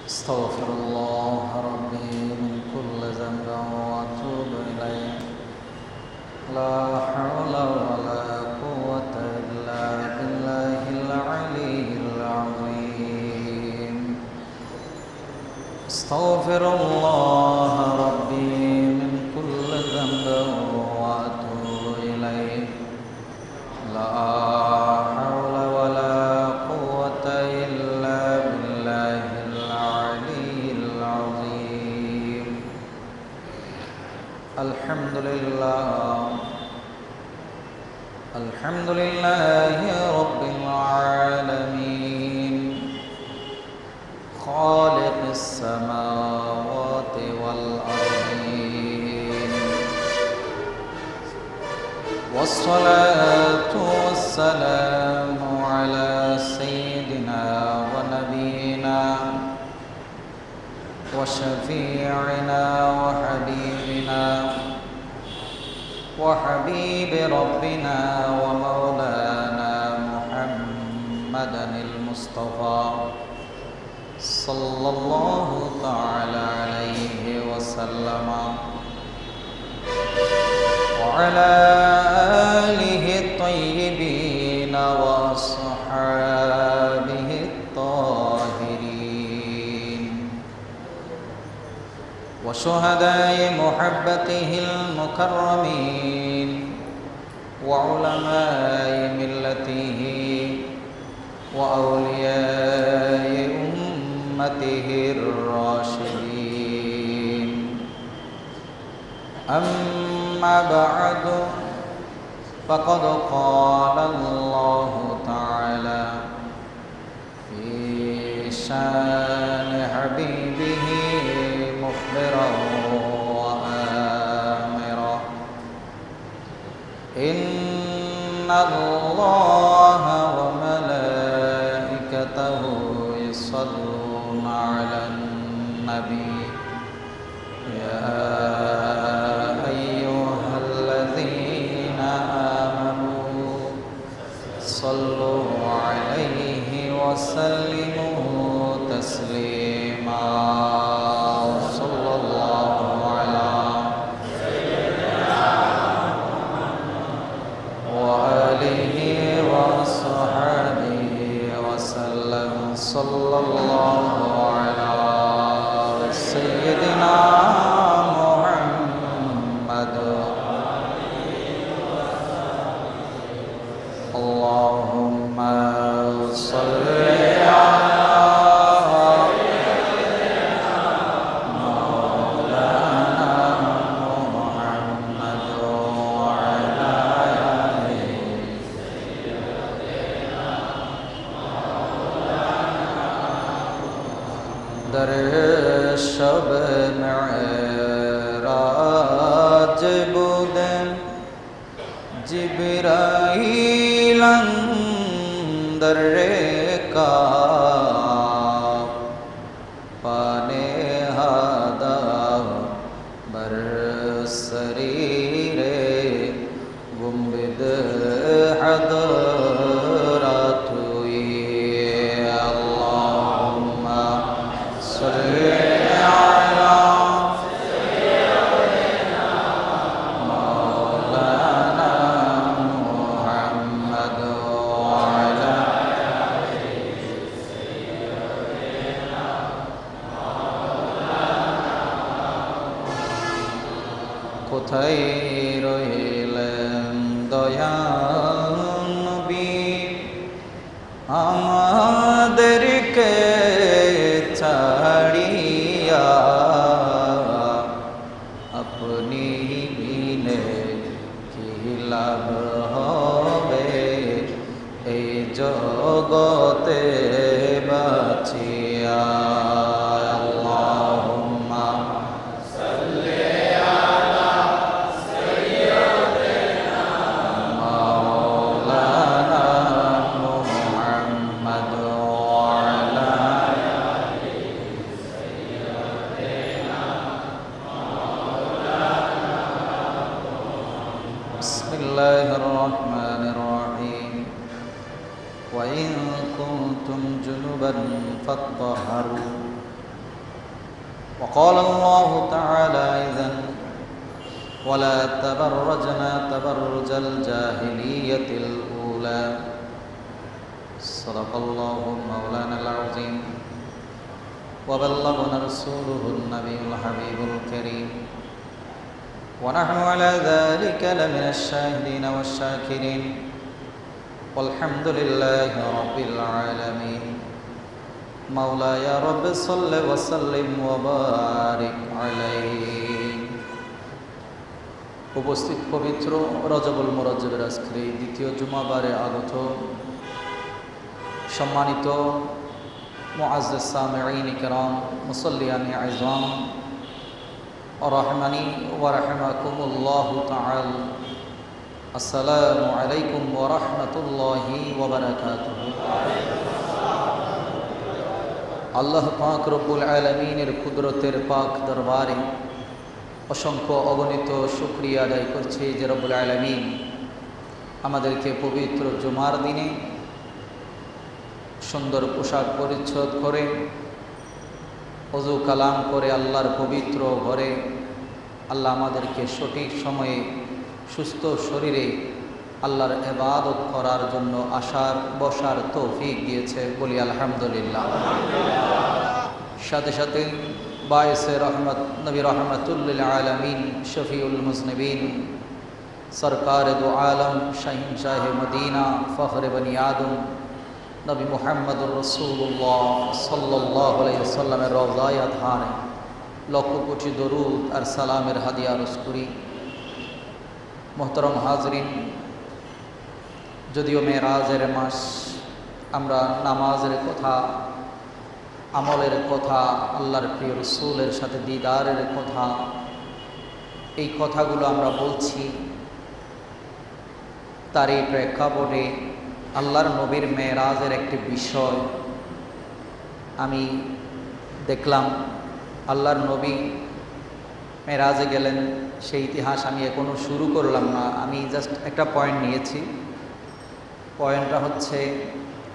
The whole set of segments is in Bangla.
استغفر الله ربي من كل ذنب وأتوب إليه. لا حول ولا قوة إلا بالله العلي العظيم. استغفر الله ربي من كل ذنب وأتوب إليه. لا حول ولا قوة إلا بالله العلي العظيم. الحمد لله رب العالمين، خالق السماوات والأرضين، والصلاة والسلام على سيدنا ونبينا وشفيعنا وحبيبنا وحبيب ربنا ومولانا محمدا المصطفى صلى الله تعالى عليه وسلم وعلى آله الطيبين وأصحابه الطاهرين وشهداء محبته المكرمين وعلماء ملته وأولياء أمته الراشدين. أما بعد، فقد قال الله تعالى في شان حبيبه مخبرا وآمرا: إن الله وملائكته يصلون على النبي يا أيها الذين آمنوا صلوا عليه وسلموا تسليما. صلى الله على سيدنا وآله وصحبه وسلم. صلى الله على سيدنا محمد. اللهم صل شب معراج بودن جبرائیل اندر کعب پانے ہادا بر سریر گنبد حضرات ہوئی. اللہم صلی কোথায় রইলেন দয়াল নবী, আমাদেরকে ছাড়িয়া? আপনি বিনে কি লাভ হবে এই জগতে বাঁচিয়া? بسم الله الرحمن الرحيم. وإن كنتم جنبا فاطهروا وقال الله تعالى أيضا ولا تبرجنا تبرج الجاهلية الأولى صدق الله مولانا العظيم وبلغنا رسوله النبي الحبيب الكريم ونحن على ذلك لمن الشاهدين والشاكرين والحمد لله رب العالمين مولاي رب صل وسلم وبارك عليه উপস্থিত পবিত্র রজবুল মুরজ্জবের আজকের এই দ্বিতীয় জুমাবারে আগত সম্মানিত মুআজ্জাজ সামিঈন কিরাম মুসাল্লিয়ান আযম রাহমানি ওয়া রাহমাকুমুল্লাহু তাআলা আসসালামু আলাইকুম ওয়া রাহমাতুল্লাহি ওয়া বারাকাতুহু। আল্লাহ পাক রব্বুল আলামিনের কুদরতের পাক দরবারে অসংখ্য অগণিত শুকরিয়া আদায় করছি যে রব্বুল আলামিন আমাদেরকে পবিত্র জুমার দিনে সুন্দর পোশাক পরিচ্ছদ করে ওযু কালাম করে আল্লাহর পবিত্র ঘরে আল্লাহ আমাদেরকে সঠিক সময়ে সুস্থ শরীরে আল্লাহর ইবাদত করার জন্য আসার বসার তৌফিক দিয়েছে, বলি আলহামদুলিল্লাহ। সাথে সাথে বায়েসে রহমত নবী রহমতুল্লিল আলমিন শফিউল মুজনিবিন সরকার দু আলম শাহিন শাহ মদিনা ফখরে বনি আদম নবী মুহাম্মদুর রাসূলুল্লাহ সাল্লাল্লাহু আলাইহি ওয়াসাল্লামের রওজায়ে আতহারে লক্ষ কোটি দরুদ আর সালামের হাদিয়া আরজ করি। মোহতরম হাজরিন, যদিও মেরাজের মাস, আমরা নামাজের কথা, আমলের কথা, আল্লাহর প্রিয় রাসূলের সাথে দিদারের কথা, এই কথাগুলো আমরা বলছি। তার এই প্রেক্ষাপটে আল্লাহর নবীর মেরাজের একটি বিষয় আমি দেখলাম। আল্লাহর নবী মেরাজে গেলেন, সেই ইতিহাস আমি এখনও শুরু করলাম না, আমি জাস্ট একটা পয়েন্ট নিয়েছি। পয়েন্টটা হচ্ছে,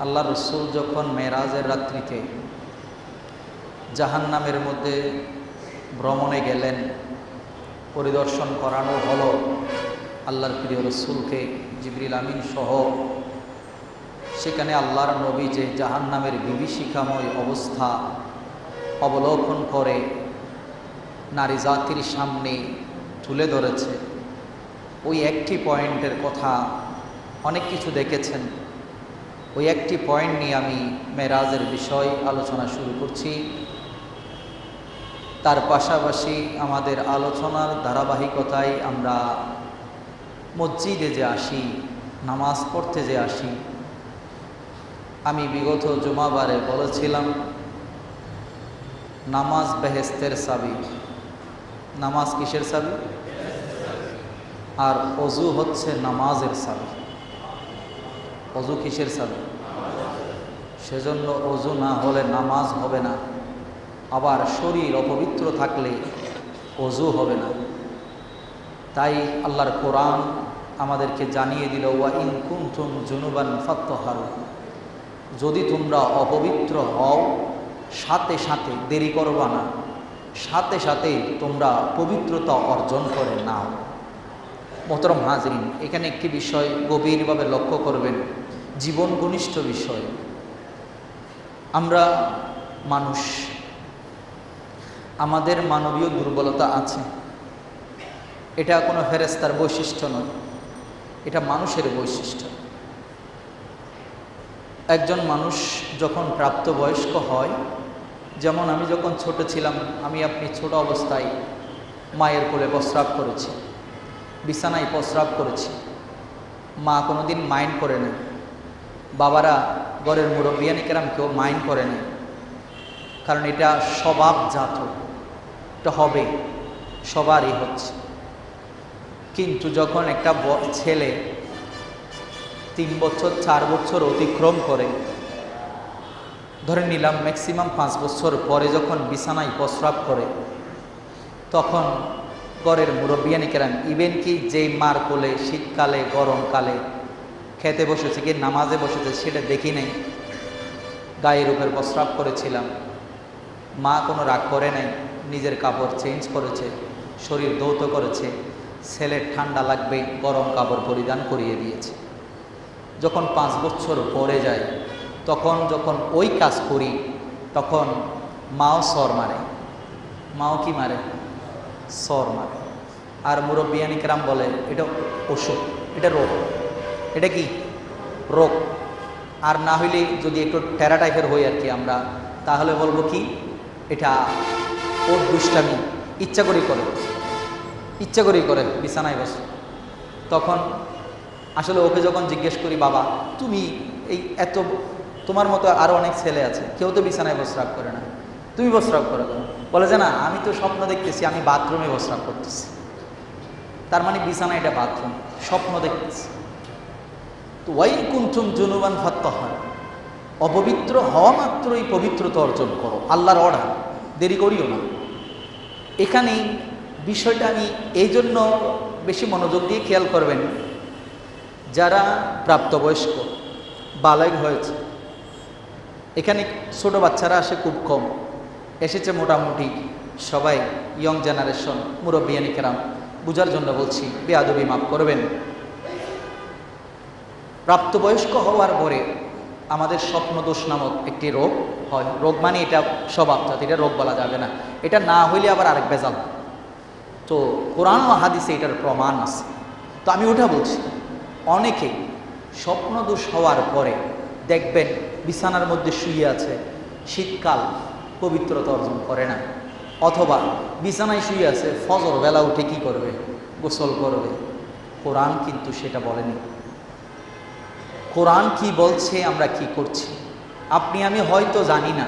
আল্লাহ রসুল যখন মেরাজের রাত্রিতে জাহান্নামের মধ্যে ভ্রমণে গেলেন, পরিদর্শন করানো হলো আল্লাহর প্রিয় রসুলকে জিবরিল আমিন সহ। সেখানে আল্লাহর নবী যে জাহান্নামের বিভীষিকাময় অবস্থা অবলোকন করে নারী জাতির সামনে তুলে ধরেছে, ওই একটি পয়েন্টের কথা, অনেক কিছু দেখেছেন, ওই একটি পয়েন্ট নিয়ে আমি মেরাজের বিষয় আলোচনা শুরু করছি। তার পাশাপাশি আমাদের আলোচনার ধারাবাহিকতায় আমরা মসজিদে যে আসি, নামাজ পড়তে যে আসি, আমি বিগত জুমাবারে বলেছিলাম নামাজ বেহেস্তের চাবি। নামাজ কিসের চাবি? আর অজু হচ্ছে নামাজের চাবি। অজু কিসের চাবি? সেজন্য অজু না হলে নামাজ হবে না, আবার শরীর অপবিত্র থাকলে অজু হবে না। তাই আল্লাহর কোরআন আমাদেরকে জানিয়ে দিল, ওয়া ইন কুনতুম জুনুবান ফাত্তাহারু, যদি তোমরা অপবিত্র হও সাথে সাথে দেরি করবা না, সাথে সাথে তোমরা পবিত্রতা অর্জন করে নাও। মোহতরম হাজরিন, এখানে একটি বিষয় গভীরভাবে লক্ষ্য করবেন, জীবন ঘনিষ্ঠ বিষয়। আমরা মানুষ, আমাদের মানবীয় দুর্বলতা আছে। এটা কোনো ফেরেশতার বৈশিষ্ট্য নয়, এটা মানুষের বৈশিষ্ট্য। একজন মানুষ যখন প্রাপ্তবয়স্ক হয়, যেমন আমি যখন ছোট ছিলাম, আমি আপনি ছোট অবস্থায় মায়ের কোলে প্রস্রাব করেছি, বিছানায় প্রস্রাব করেছি, মা কোনোদিন মাইন্ড করে না, বাবারা ঘরের মুরব্বিয়ানি কেরাম কেউ মাইন্ড করে না, কারণ এটা স্বভাবজাত, এটা হবে, সবারই হচ্ছে। কিন্তু যখন একটা ছেলে 3 বছর 4 বছর অতিক্রম করে, ধরে নিলাম ম্যাক্সিমাম 5 বছর পরে যখন বিছানায় প্রস্রাব করে, তখন ঘরের মুরব্বিয়ানি কেরাম, ইভেন কি যেই মার কোলে শীতকালে গরমকালে খেতে বসেছে কি নামাজে বসেছে সেটা দেখি নাই, গায়ের উপর প্রস্রাব করেছিলাম, মা কোনো রাগ করে নাই, নিজের কাপড় চেঞ্জ করেছে, শরীর ধৌত করেছে, ছেলের ঠান্ডা লাগবে গরম কাপড় পরিধান করিয়ে দিয়েছে। যখন 5 বছর পরে যায়, তখন যখন ওই কাজ করি, তখন মাও সর মারে। মাও কি মারে? সর মারে। আর মুরব্বিয়ান ইকরাম বলে এটা অসুখ, এটা রোগ। এটা কি? রোগ। আর না হইলে যদি একটু টেরা টাইপের হই আর কি আমরা, তাহলে বলবো কি এটা ওর দুষ্টামি, ইচ্ছা করেই করে, ইচ্ছা করেই করে বিছানায় বসে। তখন আসলে ওকে যখন জিজ্ঞেস করি, বাবা তুমি এই এত, তোমার মতো আরও অনেক ছেলে আছে, কেউ তো বিছানায় প্রস্রাব করে না, তুমি প্রস্রাব করো কেন? বলে যে না, আমি তো স্বপ্ন দেখতেছি আমি বাথরুমে প্রস্রাব করতেছি। তার মানে বিছানা এটা বাথরুম, স্বপ্ন দেখতেছি। তো ওয়াইন কুনতুম জুনুবান ফাত্তাহহার, অপবিত্র হওয়া মাত্রই পবিত্রতা অর্জন করো, আল্লাহর অর্ডার, দেরি করিও না। এখানে বিষয়টা আমি এই জন্য বেশি মনোযোগ দিয়ে খেয়াল করবেন, যারা প্রাপ্তবয়স্ক বালেগ হয়েছে, এখানে ছোট বাচ্চারা আসে খুব কম, এসেছে মোটামুটি সবাই ইয়ং জেনারেশন, মুরব্বিয়ান ইকরাম, বুঝার জন্য বলছি, বেয়াদবি মাফ করবেন। প্রাপ্তবয়স্ক হওয়ার পরে আমাদের স্বপ্নদোষ নামক একটি রোগ হয়। রোগ মানে এটা স্বভাব, যাতে এটা রোগ বলা যাবে না, এটা না হইলে আবার আরেক বেজাল। তো কোরআন ও হাদিসে এটার প্রমাণ আছে। তো আমি ওটা বলছি, অনেকে স্বপ্নদোষ হওয়ার পরে দেখবেন বিছানার মধ্যে শুয়ে আছে, শীতকাল, পবিত্রতা অর্জন করে না। অথবা বিছানায় শুয়ে আছে, ফজর বেলা উঠে কি করবে? গোসল করবে। কোরআন কিন্তু সেটা বলেনি। কোরআন কি বলছে, আমরা কি করছি? আপনি আমি হয়তো জানি না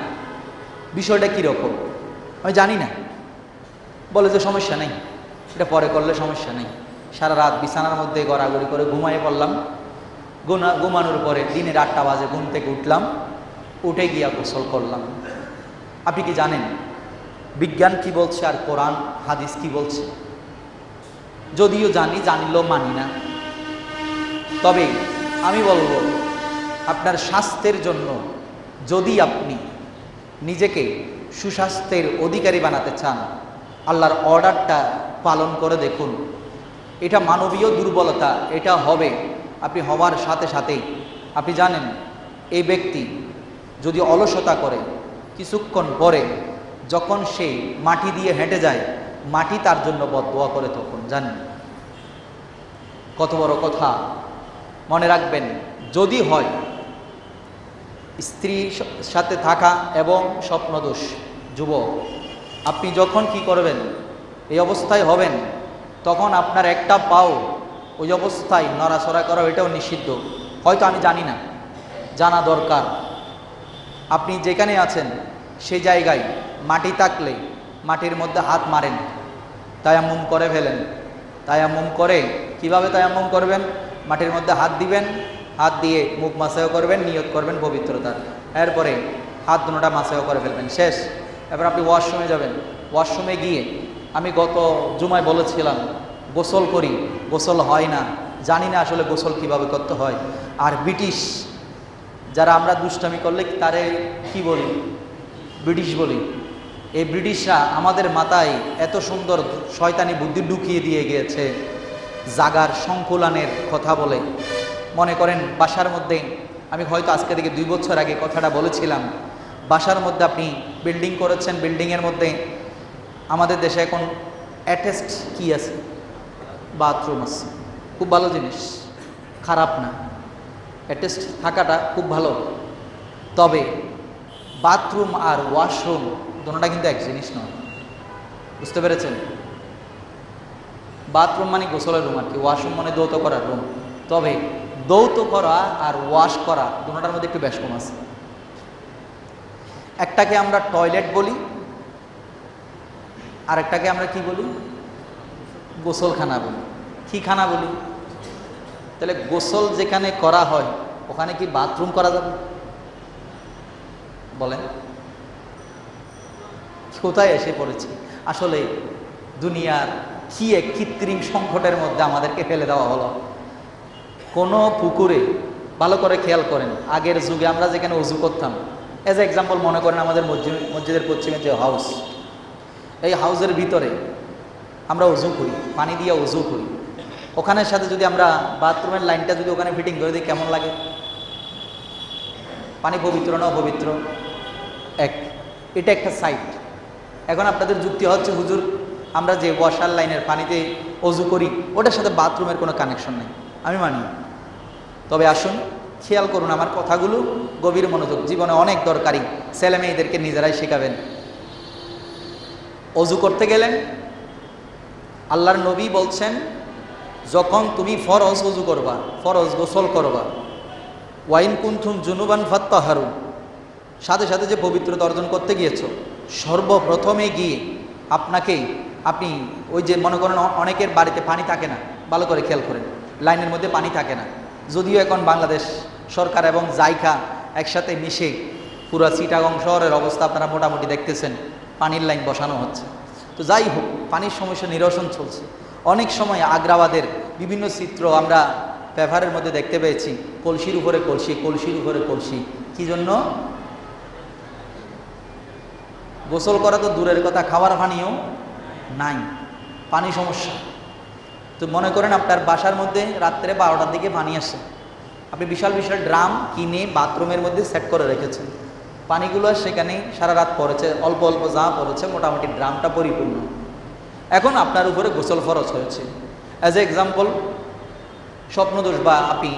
বিষয়টা কীরকম, আমি জানি না, বলে যে সমস্যা নেই, এটা পরে করলে সমস্যা নেই। সারা রাত বিছানার মধ্যে গড়াগড়ি করে ঘুমাইয়ে পড়লাম, ঘুমানোর পরে দিনের 8টা বাজে ঘুম থেকে উঠলাম, উঠে গিয়া গোসল করলাম। আপনি কি জানেন বিজ্ঞান কি বলছে আর কোরআন হাদিস কি বলছে? যদিও জানি, জানিলেও মানি না। তবে আমি বলবো, আপনার স্বাস্থ্যের জন্য যদি আপনি নিজেকে সুস্বাস্থ্যের অধিকারী বানাতে চান, আল্লাহর অর্ডারটা পালন করে দেখুন। এটা মানবীয় দুর্বলতা, এটা হবে। আপনি হওয়ার সাথে সাথেই আপনি জানেন, এই ব্যক্তি যদি অলসতা করে, কিছুক্ষণ পরে যখন সে মাটি দিয়ে হেঁটে যায়, মাটি তার জন্য বদদোয়া করে। তখন জানেন কত বড় কথা। মনে রাখবেন, যদি হয় স্ত্রীর সাথে থাকা এবং স্বপ্নদোষ, যুবক, আপনি যখন কি করবেন, এই অবস্থায় হবেন, তখন আপনার একটা পাও ওই অবস্থায় নড়াচড়া করা, এটাও নিষিদ্ধ। হয়তো আমি জানি না, জানা দরকার। আপনি যেখানে আছেন সেই জায়গায় মাটি থাকলে মাটির মধ্যে হাত মারেন, তায়াম্মুম করে ফেলেন। তায়াম্মুম করে, কিভাবে তায়াম্মুম করবেন? মাটির মধ্যে হাত দিবেন, হাত দিয়ে মুখ মাসাও করবেন, নিয়ত করবেন পবিত্রতার, এরপরে হাত দুটোটা মাসাও করে ফেলবেন, শেষ। এবার আপনি ওয়াশরুমে যাবেন। ওয়াশরুমে গিয়ে, আমি গত জুমায় বলেছিলাম গোসল করি, গোসল হয় না, জানি না আসলে গোসল কিভাবে করতে হয়। আর ব্রিটিশ যারা আমরা দুষ্টামি করলে তারে কি বলি? ব্রিটিশ বলি। এই ব্রিটিশরা আমাদের মাথায় এত সুন্দর শয়তানি বুদ্ধি ঢুকিয়ে দিয়ে গিয়েছে, জাগার সংকুলানের কথা বলে। মনে করেন বাসার মধ্যে, আমি হয়তো আজকে থেকে 2 বছর আগে কথাটা বলেছিলাম, বাসার মধ্যে আপনি বিল্ডিং করেছেন, বিল্ডিংয়ের মধ্যে আমাদের দেশে এখন অ্যাটাচড কি আছে? বাথরুম আছে। খুব ভালো জিনিস, খারাপ না, অ্যাটাচড থাকাটা খুব ভালো। তবে বাথরুম আর ওয়াশরুম দুটোটা কিন্তু এক জিনিস নয়, বুঝতে পেরেছেন? বাথরুম মানে গোসলের রুম আর কি, ওয়াশরুম মানে দৌত করার রুম। তবে দৌত করা আর ওয়াশ করা দুটোটার মধ্যে একটু বেশ কম আছে। একটাকে আমরা টয়লেট বলি, আর একটাকে আমরা কি বলি? গোসলখানা বলি। কি খানা বলি? তাহলে গোসল যেখানে করা হয় ওখানে কি বাথরুম করা যাবে? বলেন, কোথায় এসে পড়েছি? আসলে দুনিয়ার কি এক কৃত্রিম সংকটের মধ্যে আমাদেরকে ফেলে দেওয়া হলো। কোনো পুকুরে, ভালো করে খেয়াল করেন, আগের যুগে আমরা যেখানে উজু করতাম, এজ এক্সাম্পল মনে করেন আমাদের মসজিদের পশ্চিমে যে হাউস, এই হাউজের ভিতরে আমরা উজু করি, পানি দিয়ে উজু করি, ওখানের সাথে যদি আমরা বাথরুমের লাইনটা যদি ওখানে ফিটিং করে দিই কেমন লাগে? পানি পবিত্র না অপবিত্র? এটা একটা সাইড। এখন আপনাদের যুক্তি হচ্ছে, হুজুর আমরা যে ওয়াশার লাইনের পানিতে অজু করি ওটার সাথে বাথরুমের কোনো কানেকশন নেই। আমি মানি, তবে আসুন খেয়াল করুন আমার কথাগুলো, গভীর মনোযোগ, জীবনে অনেক দরকারি, ছেলে মেয়েদেরকে নিজেরাই শেখাবেন। অজু করতে গেলেন, আল্লাহর নবী বলছেন যখন তুমি ফরজ অজু করবা, ফরজ গোসল করবা, ওয়াইন কুনতুম জুনুবান ফাত্তাহারু, সাথে সাথে যে পবিত্রতা অর্জন করতে গিয়েছো, সর্বপ্রথমে গিয়ে আপনি ওই যে মনে করেন অনেকের বাড়িতে পানি থাকে না, ভালো করে খেয়াল করেন, লাইনের মধ্যে পানি থাকে না, যদিও এখন বাংলাদেশ সরকার এবং জাইকা একসাথে মিশে পুরো চিটাগং শহরের অবস্থা আপনারা মোটামুটি দেখতেছেন, পানির লাইন বসানো হচ্ছে। তো যাই হোক, পানির সমস্যা নিরসন চলছে। অনেক সময় আগ্রাবাদের বিভিন্ন চিত্র আমরা পেপারের মধ্যে দেখতে পেয়েছি, কলসির উপরে কলসি, কলসির উপরে কলসি। কি জন্য? গোসল করা তো দূরের কথা, খাবার পানিও নাই, পানি সমস্যা। তো মনে করেন আপনার বাসার মধ্যে রাত্রে 12টার দিকে পানি আসে, আপনি বিশাল বিশাল ড্রাম কিনে বাথরুমের মধ্যে সেট করে রেখেছেন, পানিগুলো সেখানে সারা রাত পড়েছে, অল্প অল্প যা পড়েছে, মোটামুটি ড্রামটা পরিপূর্ণ। এখন আপনার উপরে গোসল ফরজ হয়েছে। অ্যাজ এ এক্সাম্পল, স্বপ্নদোষ বা আপনি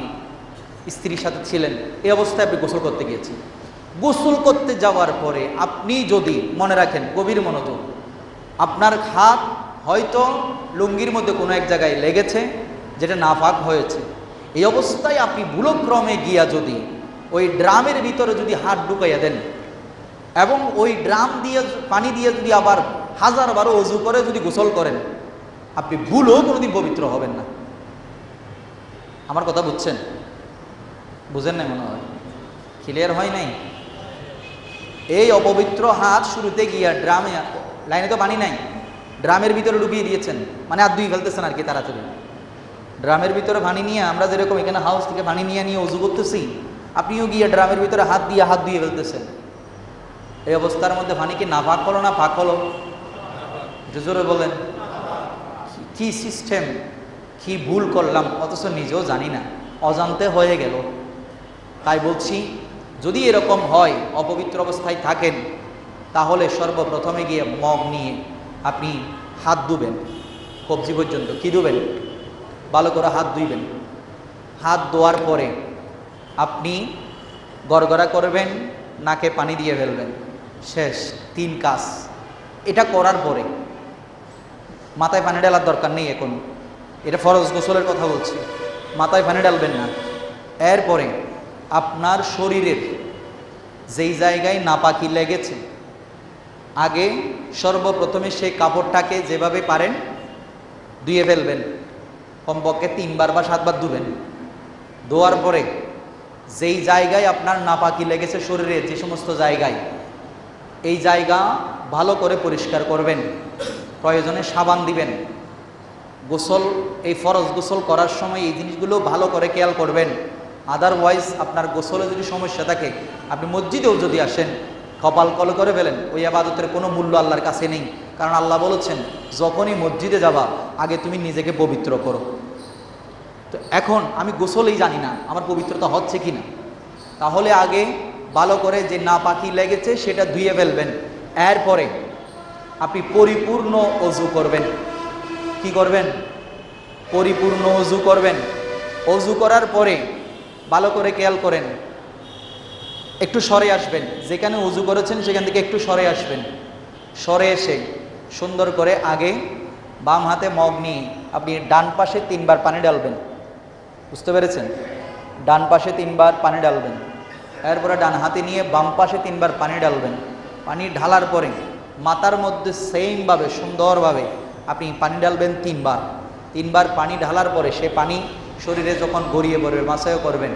স্ত্রীর সাথে ছিলেন, এই অবস্থায় আপনি গোসল করতে গিয়েছেন। গোসল করতে যাওয়ার পরে আপনি যদি মনে রাখেন, গভীর মনোযোগ, আপনার হাত হয়তো লুঙ্গির মধ্যে কোনো এক জায়গায় লেগেছে যেটা নাপাক হয়েছে, এই অবস্থায় আপনি ভুলক্রমে গিয়া যদি ওই ড্রামের ভিতরে যদি হাত ঢুকাইয়া দেন এবং ওই ড্রাম দিয়ে পানি দিয়ে যদি আবার 1000 বার অজু করে যদি গোসল করেন, আপনি ভুলও কোনোদিন পবিত্র হবেন না। আমার কথা বুঝছেন? বুঝেন নাই মনে হয়, ক্লিয়ার হয় নাই? এই অপবিত্র হাত শুরুতে গিয়া ড্রামে, লাইনে তো পানি নাই, ড্রামের ভিতরে ডুবিয়ে দিয়েছেন, মানে হাত ধুয়ে ফেলতেছেন আর কি তাড়াতাড়ি। ড্রামের ভিতরে পানি নিয়ে আমরা যেরকম এখানে হাউস থেকে পানি নিয়ে অজু করতেছি, আপনিও গিয়ে ড্রামের ভিতরে হাত ধুয়ে ফেলতেছেন। এই অবস্থার মধ্যে পানি কি নাপাক হলো না পাক হলো? জোরে বলেন। কি সিস্টেম, কি ভুল করলাম অথচ নিজেও জানি না, অজান্তে হয়ে গেল। তাই বলছি, যদি এরকম হয়, অপবিত্র অবস্থায় থাকেন, তাহলে সর্বপ্রথমে গিয়ে মগ নিয়ে আপনি হাত ধুবেন, কবজি পর্যন্ত কি ধুবেন, ভালো করে হাত ধুইবেন। হাত ধোয়ার পরে আপনি গড়গড়া করবেন, নাকে পানি দিয়ে ফেলবেন, শেষ 3 কাজ। এটা করার পরে মাথায় পানি ঢালার দরকার নেই, এখন এটা ফরজ গোসলের কথা বলছি, মাথায় পানি ঢালবেন না। এরপরে আপনার শরীরের যেই জায়গায় নাপাকি লেগেছে, আগে সর্বপ্রথমে সেই কাপড়টাকে যেভাবে পারেন ধুয়ে ফেলবেন, কমপক্ষে 3 বার বা 7 বার ধুবেন। ধোয়ার পরে যেই জায়গায় আপনার নাপাকি লেগেছে শরীরের যে সমস্ত জায়গায়, এই জায়গা ভালো করে পরিষ্কার করবেন, প্রয়োজনে সাবান দিবেন। গোসল, এই ফরজ গোসল করার সময় এই জিনিসগুলো ভালো করে খেয়াল করবেন। আদারওয়াইজ আপনার গোসলে যদি সমস্যা থাকে, আপনি মসজিদেও যদি আসেন, কপাল কলে করে ফেলেন, ওই আবাদতের কোনো মূল্য আল্লাহর কাছে নেই। কারণ আল্লাহ বলেছেন, যখনই মসজিদে যাবা আগে তুমি নিজেকে পবিত্র করো। তো এখন আমি গোসলেই জানি না আমার পবিত্রতা হচ্ছে কি না, তাহলে আগে ভালো করে যে নাপাকি লেগেছে সেটা ধুয়ে ফেলবেন। এরপরে আপনি পরিপূর্ণ অজু করবেন। কি করবেন? পরিপূর্ণ অজু করবেন। অজু করার পরে ভালো করে খেয়াল করেন, একটু সরে আসবেন, যেখানে অজু করেছেন সেখান থেকে একটু সরে আসবেন। সরে এসে সুন্দর করে আগে বাম হাতে মগ নিয়ে আপনি ডান পাশে 3 বার পানি ঢালবেন। বুঝতে পেরেছেন? ডান পাশে 3 বার পানি ঢালবেন। এরপরে ডান হাতে নিয়ে বাম পাশে 3 বার পানি ঢালবেন। পানি ঢালার পরে মাথার মধ্যে সেমভাবে সুন্দরভাবে আপনি পানি ঢালবেন 3 বার। 3 বার পানি ঢালার পরে সে পানি শরীরে যখন গড়িয়ে পড়বে, মাসায়ও করবেন।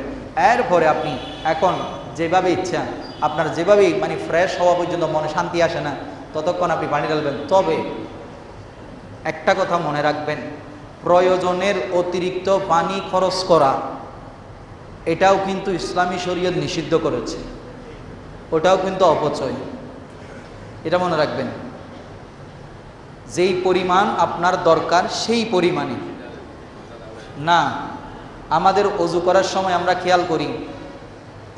এরপরে আপনি এখন যেভাবে ইচ্ছা, আপনার যেভাবেই মানে ফ্রেশ হওয়া পর্যন্ত মনে শান্তি আসে না, ততক্ষণ আপনি পানি ঢালবেন। তবে একটা কথা মনে রাখবেন, প্রয়োজনের অতিরিক্ত পানি খরচ করা এটাও কিন্তু ইসলামী শরীয়ত নিষিদ্ধ করেছে, ওটাও কিন্তু অপচয়, এটা মনে রাখবেন। যেই পরিমাণ আপনার দরকার সেই পরিমাণে না। আমাদের অজু করার সময় আমরা খেয়াল করি,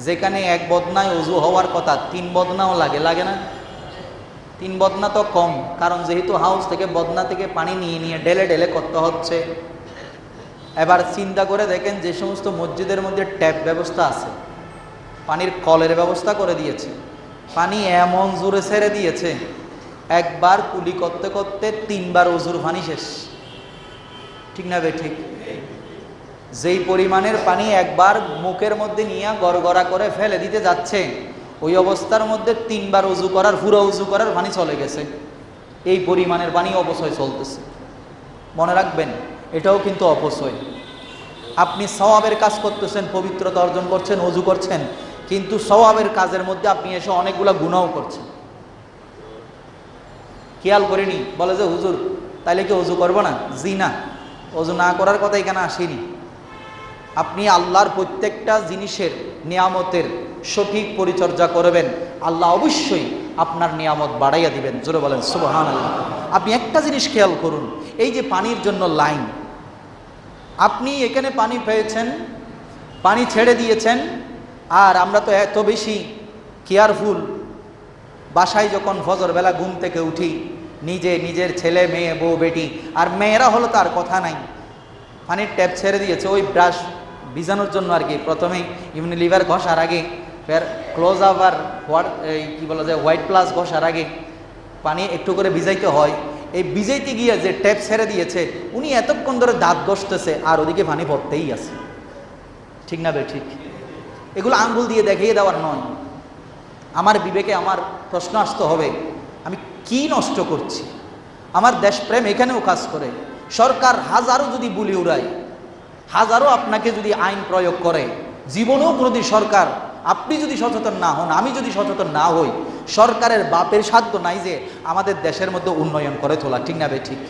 যেখানে এক বদনায় অজু হওয়ার কথা 3 বদনাও লাগে, লাগে না? 3 বদনা তো কম, কারণ যেহেতু হাউস থেকে বদনা থেকে পানি নিয়ে নিয়ে ঢেলে ঢেলে করতে হচ্ছে। এবার চিন্তা করে দেখেন, যে সমস্ত মসজিদের মধ্যে ট্যাপ ব্যবস্থা আছে, পানির কলের ব্যবস্থা করে দিয়েছে, পানি এমন জোরে ছেড়ে দিয়েছে, একবার কুলি করতে করতে 3 বার অজুর পানি শেষ। ঠিক না বে ঠিক? যেই পরিমাণের পানি একবার মুখের মধ্যে নিয়ে গড়গড়া করে ফেলে দিতে যাচ্ছে, ওই অবস্থার মধ্যে 3 বার অজু করার, পুরো অজু করার পানি চলে গেছে। এই পরিমাণের পানি অপচয় চলতেছে। মনে রাখবেন, এটাও কিন্তু অপচয়। আপনি সওয়াবের কাজ করতেছেন, পবিত্রতা অর্জন করছেন, অজু করছেন, কিন্তু সওয়াবের কাজের মধ্যে আপনি এসে অনেকগুলা গুনাহও করছেন। খেয়াল করিনি, বলে যে হুজুর তাইলে কি অজু করবো না? জি না, অজু না করার কথা এখানে আসেনি। আপনি আল্লাহর প্রত্যেকটা জিনিসের নিয়ামতের সঠিক পরিচর্যা করবেন, আল্লাহ অবশ্যই আপনার নিয়ামত বাড়াইয়া দিবেন। জোরে বলেন সুবহানাল্লাহ। আপনি একটা জিনিস খেয়াল করুন, এই যে পানির জন্য লাইন, আপনি এখানে পানি পেয়েছেন, পানি ছেড়ে দিয়েছেন, আর আমরা তো এত বেশি কেয়ারফুল, বাসায় যখন ফজরবেলা ঘুম থেকে উঠি, নিজের ছেলে মেয়ে বউ বেটি, আর মেয়েরা হলো তার কথা নাই, পানির ট্যাপ ছেড়ে দিয়েছে, ওই ব্রাশ ভিজানোর জন্য আর কি, প্রথমেই ইউনিলিভার ঘষার আগে, ফের ক্লোজ আপ আর কি বলা যায় হোয়াইট প্লাস ঘষার আগে পানি একটু করে ভিজাইতে হয়। এই ভিজাইতে গিয়ে যে ট্যাপ ছেড়ে দিয়েছে, উনি এতক্ষণ ধরে দাঁত ঘষতেছে আর ওদিকে পানি পড়তেই আছে। ঠিক না বে ঠিক? এগুলো আঙ্গুল দিয়ে দেখিয়ে দেওয়ার নয়। আমার বিবেকে আমার প্রশ্ন আসতে হবে, আমি কি নষ্ট করছি? আমার দেশপ্রেম এখানেও কাজ করে। সরকার হাজারো যদি বুলি উড়ায়, হাজারো আপনাকে যদি আইন প্রয়োগ করে, জীবনেও কোনোদিন সরকার, আপনি যদি সচেতন না হন, আমি যদি সচেতন না হই, সরকারের বাপের সাধ্য নাই যে আমাদের দেশের মধ্যে উন্নয়ন করে তোলা। ঠিক না বে ঠিক?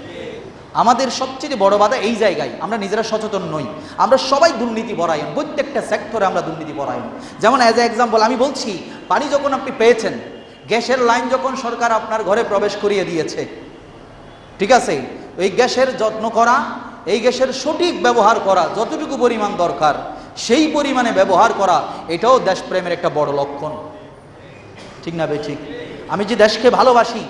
আমাদের সবচেয়ে বড় বাধা এই জায়গায়, আমরা নিজেরা সচেতন নই। আমরা সবাই দুর্নীতি পরায়ণ, প্রত্যেকটা সেক্টরে আমরা দুর্নীতি পরায়ণ। যেমন অ্যাজ এ এক্সাম্পল আমি বলছি, পানি যখন আপনি পেয়েছেন, গ্যাসের লাইন যখন সরকার আপনার ঘরে প্রবেশ করিয়ে দিয়েছে, ঠিক আছে, ওই গ্যাসের যত্ন করা, এই গ্যাসের সঠিক ব্যবহার করা, যতটুকু পরিমাণ দরকার সেই পরিমাণে ব্যবহার করা, এটাও দেশপ্রেমের একটা বড় লক্ষণ। ঠিক না বে ঠিক? আমি যে দেশকে ভালোবাসি,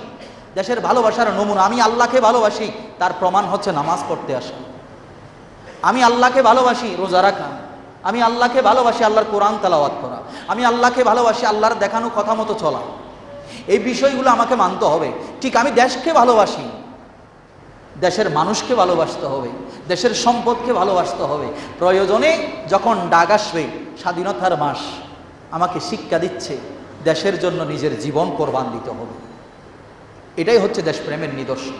দেশের ভালোবাসার নমুনা, আমি আল্লাহকে ভালোবাসি, তার প্রমাণ হচ্ছে নামাজ পড়তে আসা। আমি আল্লাহকে ভালোবাসি, রোজা রাখা। আমি আল্লাহকে ভালোবাসি, আল্লাহর কোরআন তেলাওয়াত করা। আমি আল্লাহকে ভালোবাসি, আল্লাহর দেখানো কথা মতো চলা। এই বিষয়গুলো আমাকে মানতে হবে। ঠিক আমি দেশকে ভালোবাসি, দেশের মানুষকে ভালোবাসতে হবে, দেশের সম্পদকে ভালোবাসতে হবে। প্রয়োজনে যখন ডাক আসবে, স্বাধীনতার মাস আমাকে শিক্ষা দিচ্ছে দেশের জন্য নিজের জীবন কোরবান দিতে হবে। এটাই হচ্ছে দেশপ্রেমের নিদর্শন।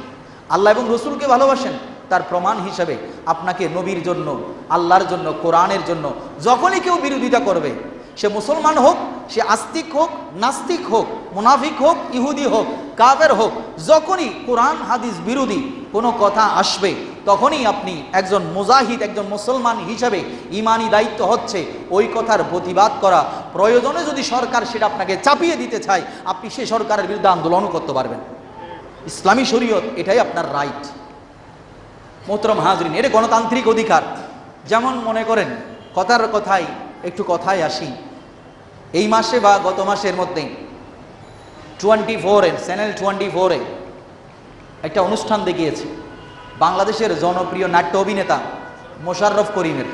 আল্লাহ এবং রসুলকে ভালোবাসেন, তার প্রমাণ হিসেবে আপনাকে নবীর জন্য, আল্লাহর জন্য, কোরআনের জন্য যখনই কেউ বিরোধিতা করবে, সে মুসলমান হোক, সে আস্তিক হোক, নাস্তিক হোক, মুনাফিক হোক, ইহুদি হোক, কাফের হোক, যখনই কোরআন হাদিস বিরোধী কোনো কথা আসবে, তখনই আপনি একজন মুজাহিদ, একজন মুসলমান হিসাবে ইমানি দায়িত্ব হচ্ছে ওই কথার প্রতিবাদ করা। প্রয়োজনে যদি সরকার সেটা আপনাকে চাপিয়ে দিতে চায়, আপনি সেই সরকারের বিরুদ্ধে আন্দোলনও করতে পারবেন। ইসলামী শরীয়ত এটাই আপনার রাইট। মোহতরম হাজরিন, এটা গণতান্ত্রিক অধিকার। যেমন মনে করেন, কথার কথায় একটু কথায় আসি, এই মাসে বা গত মাসের মধ্যে 24-এ, চ্যানেল 24-এ একটা অনুষ্ঠান দেখিয়েছে বাংলাদেশের জনপ্রিয় নাট্য অভিনেতা মোশাররফ করিমের।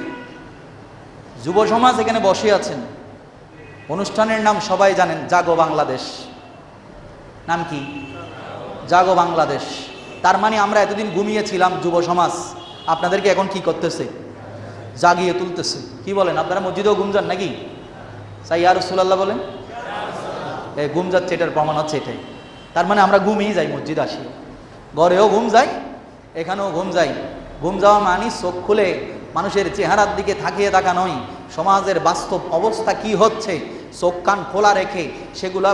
যুব সমাজ এখানে বসে আছেন। অনুষ্ঠানের নাম সবাই জানেন, জাগো বাংলাদেশ। নাম কি? জাগো বাংলাদেশ। তার মানে আমরা এতদিন ঘুমিয়েছিলাম, যুব সমাজ আপনাদেরকে এখন কি করতেছে? জাগিয়ে তুলতেছে। কি বলেন আপনারা? মসজিদেও ঘুম যান নাকি? সাই ইয়া রাসূলুল্লাহ বলেন। ঘুম যাচ্ছে, এটার প্রমাণ হচ্ছে এটাই। তার মানে আমরা ঘুমিয়ে যাই, মসজিদ আসি, ঘরেও ঘুম যাই, এখানেও ঘুম যাই। ঘুম যাওয়া মানে চোখ খুলে মানুষের চেহারার দিকে তাকিয়ে থাকা নয়, সমাজের বাস্তব অবস্থা কি হচ্ছে চোখ কান খোলা রেখে সেগুলা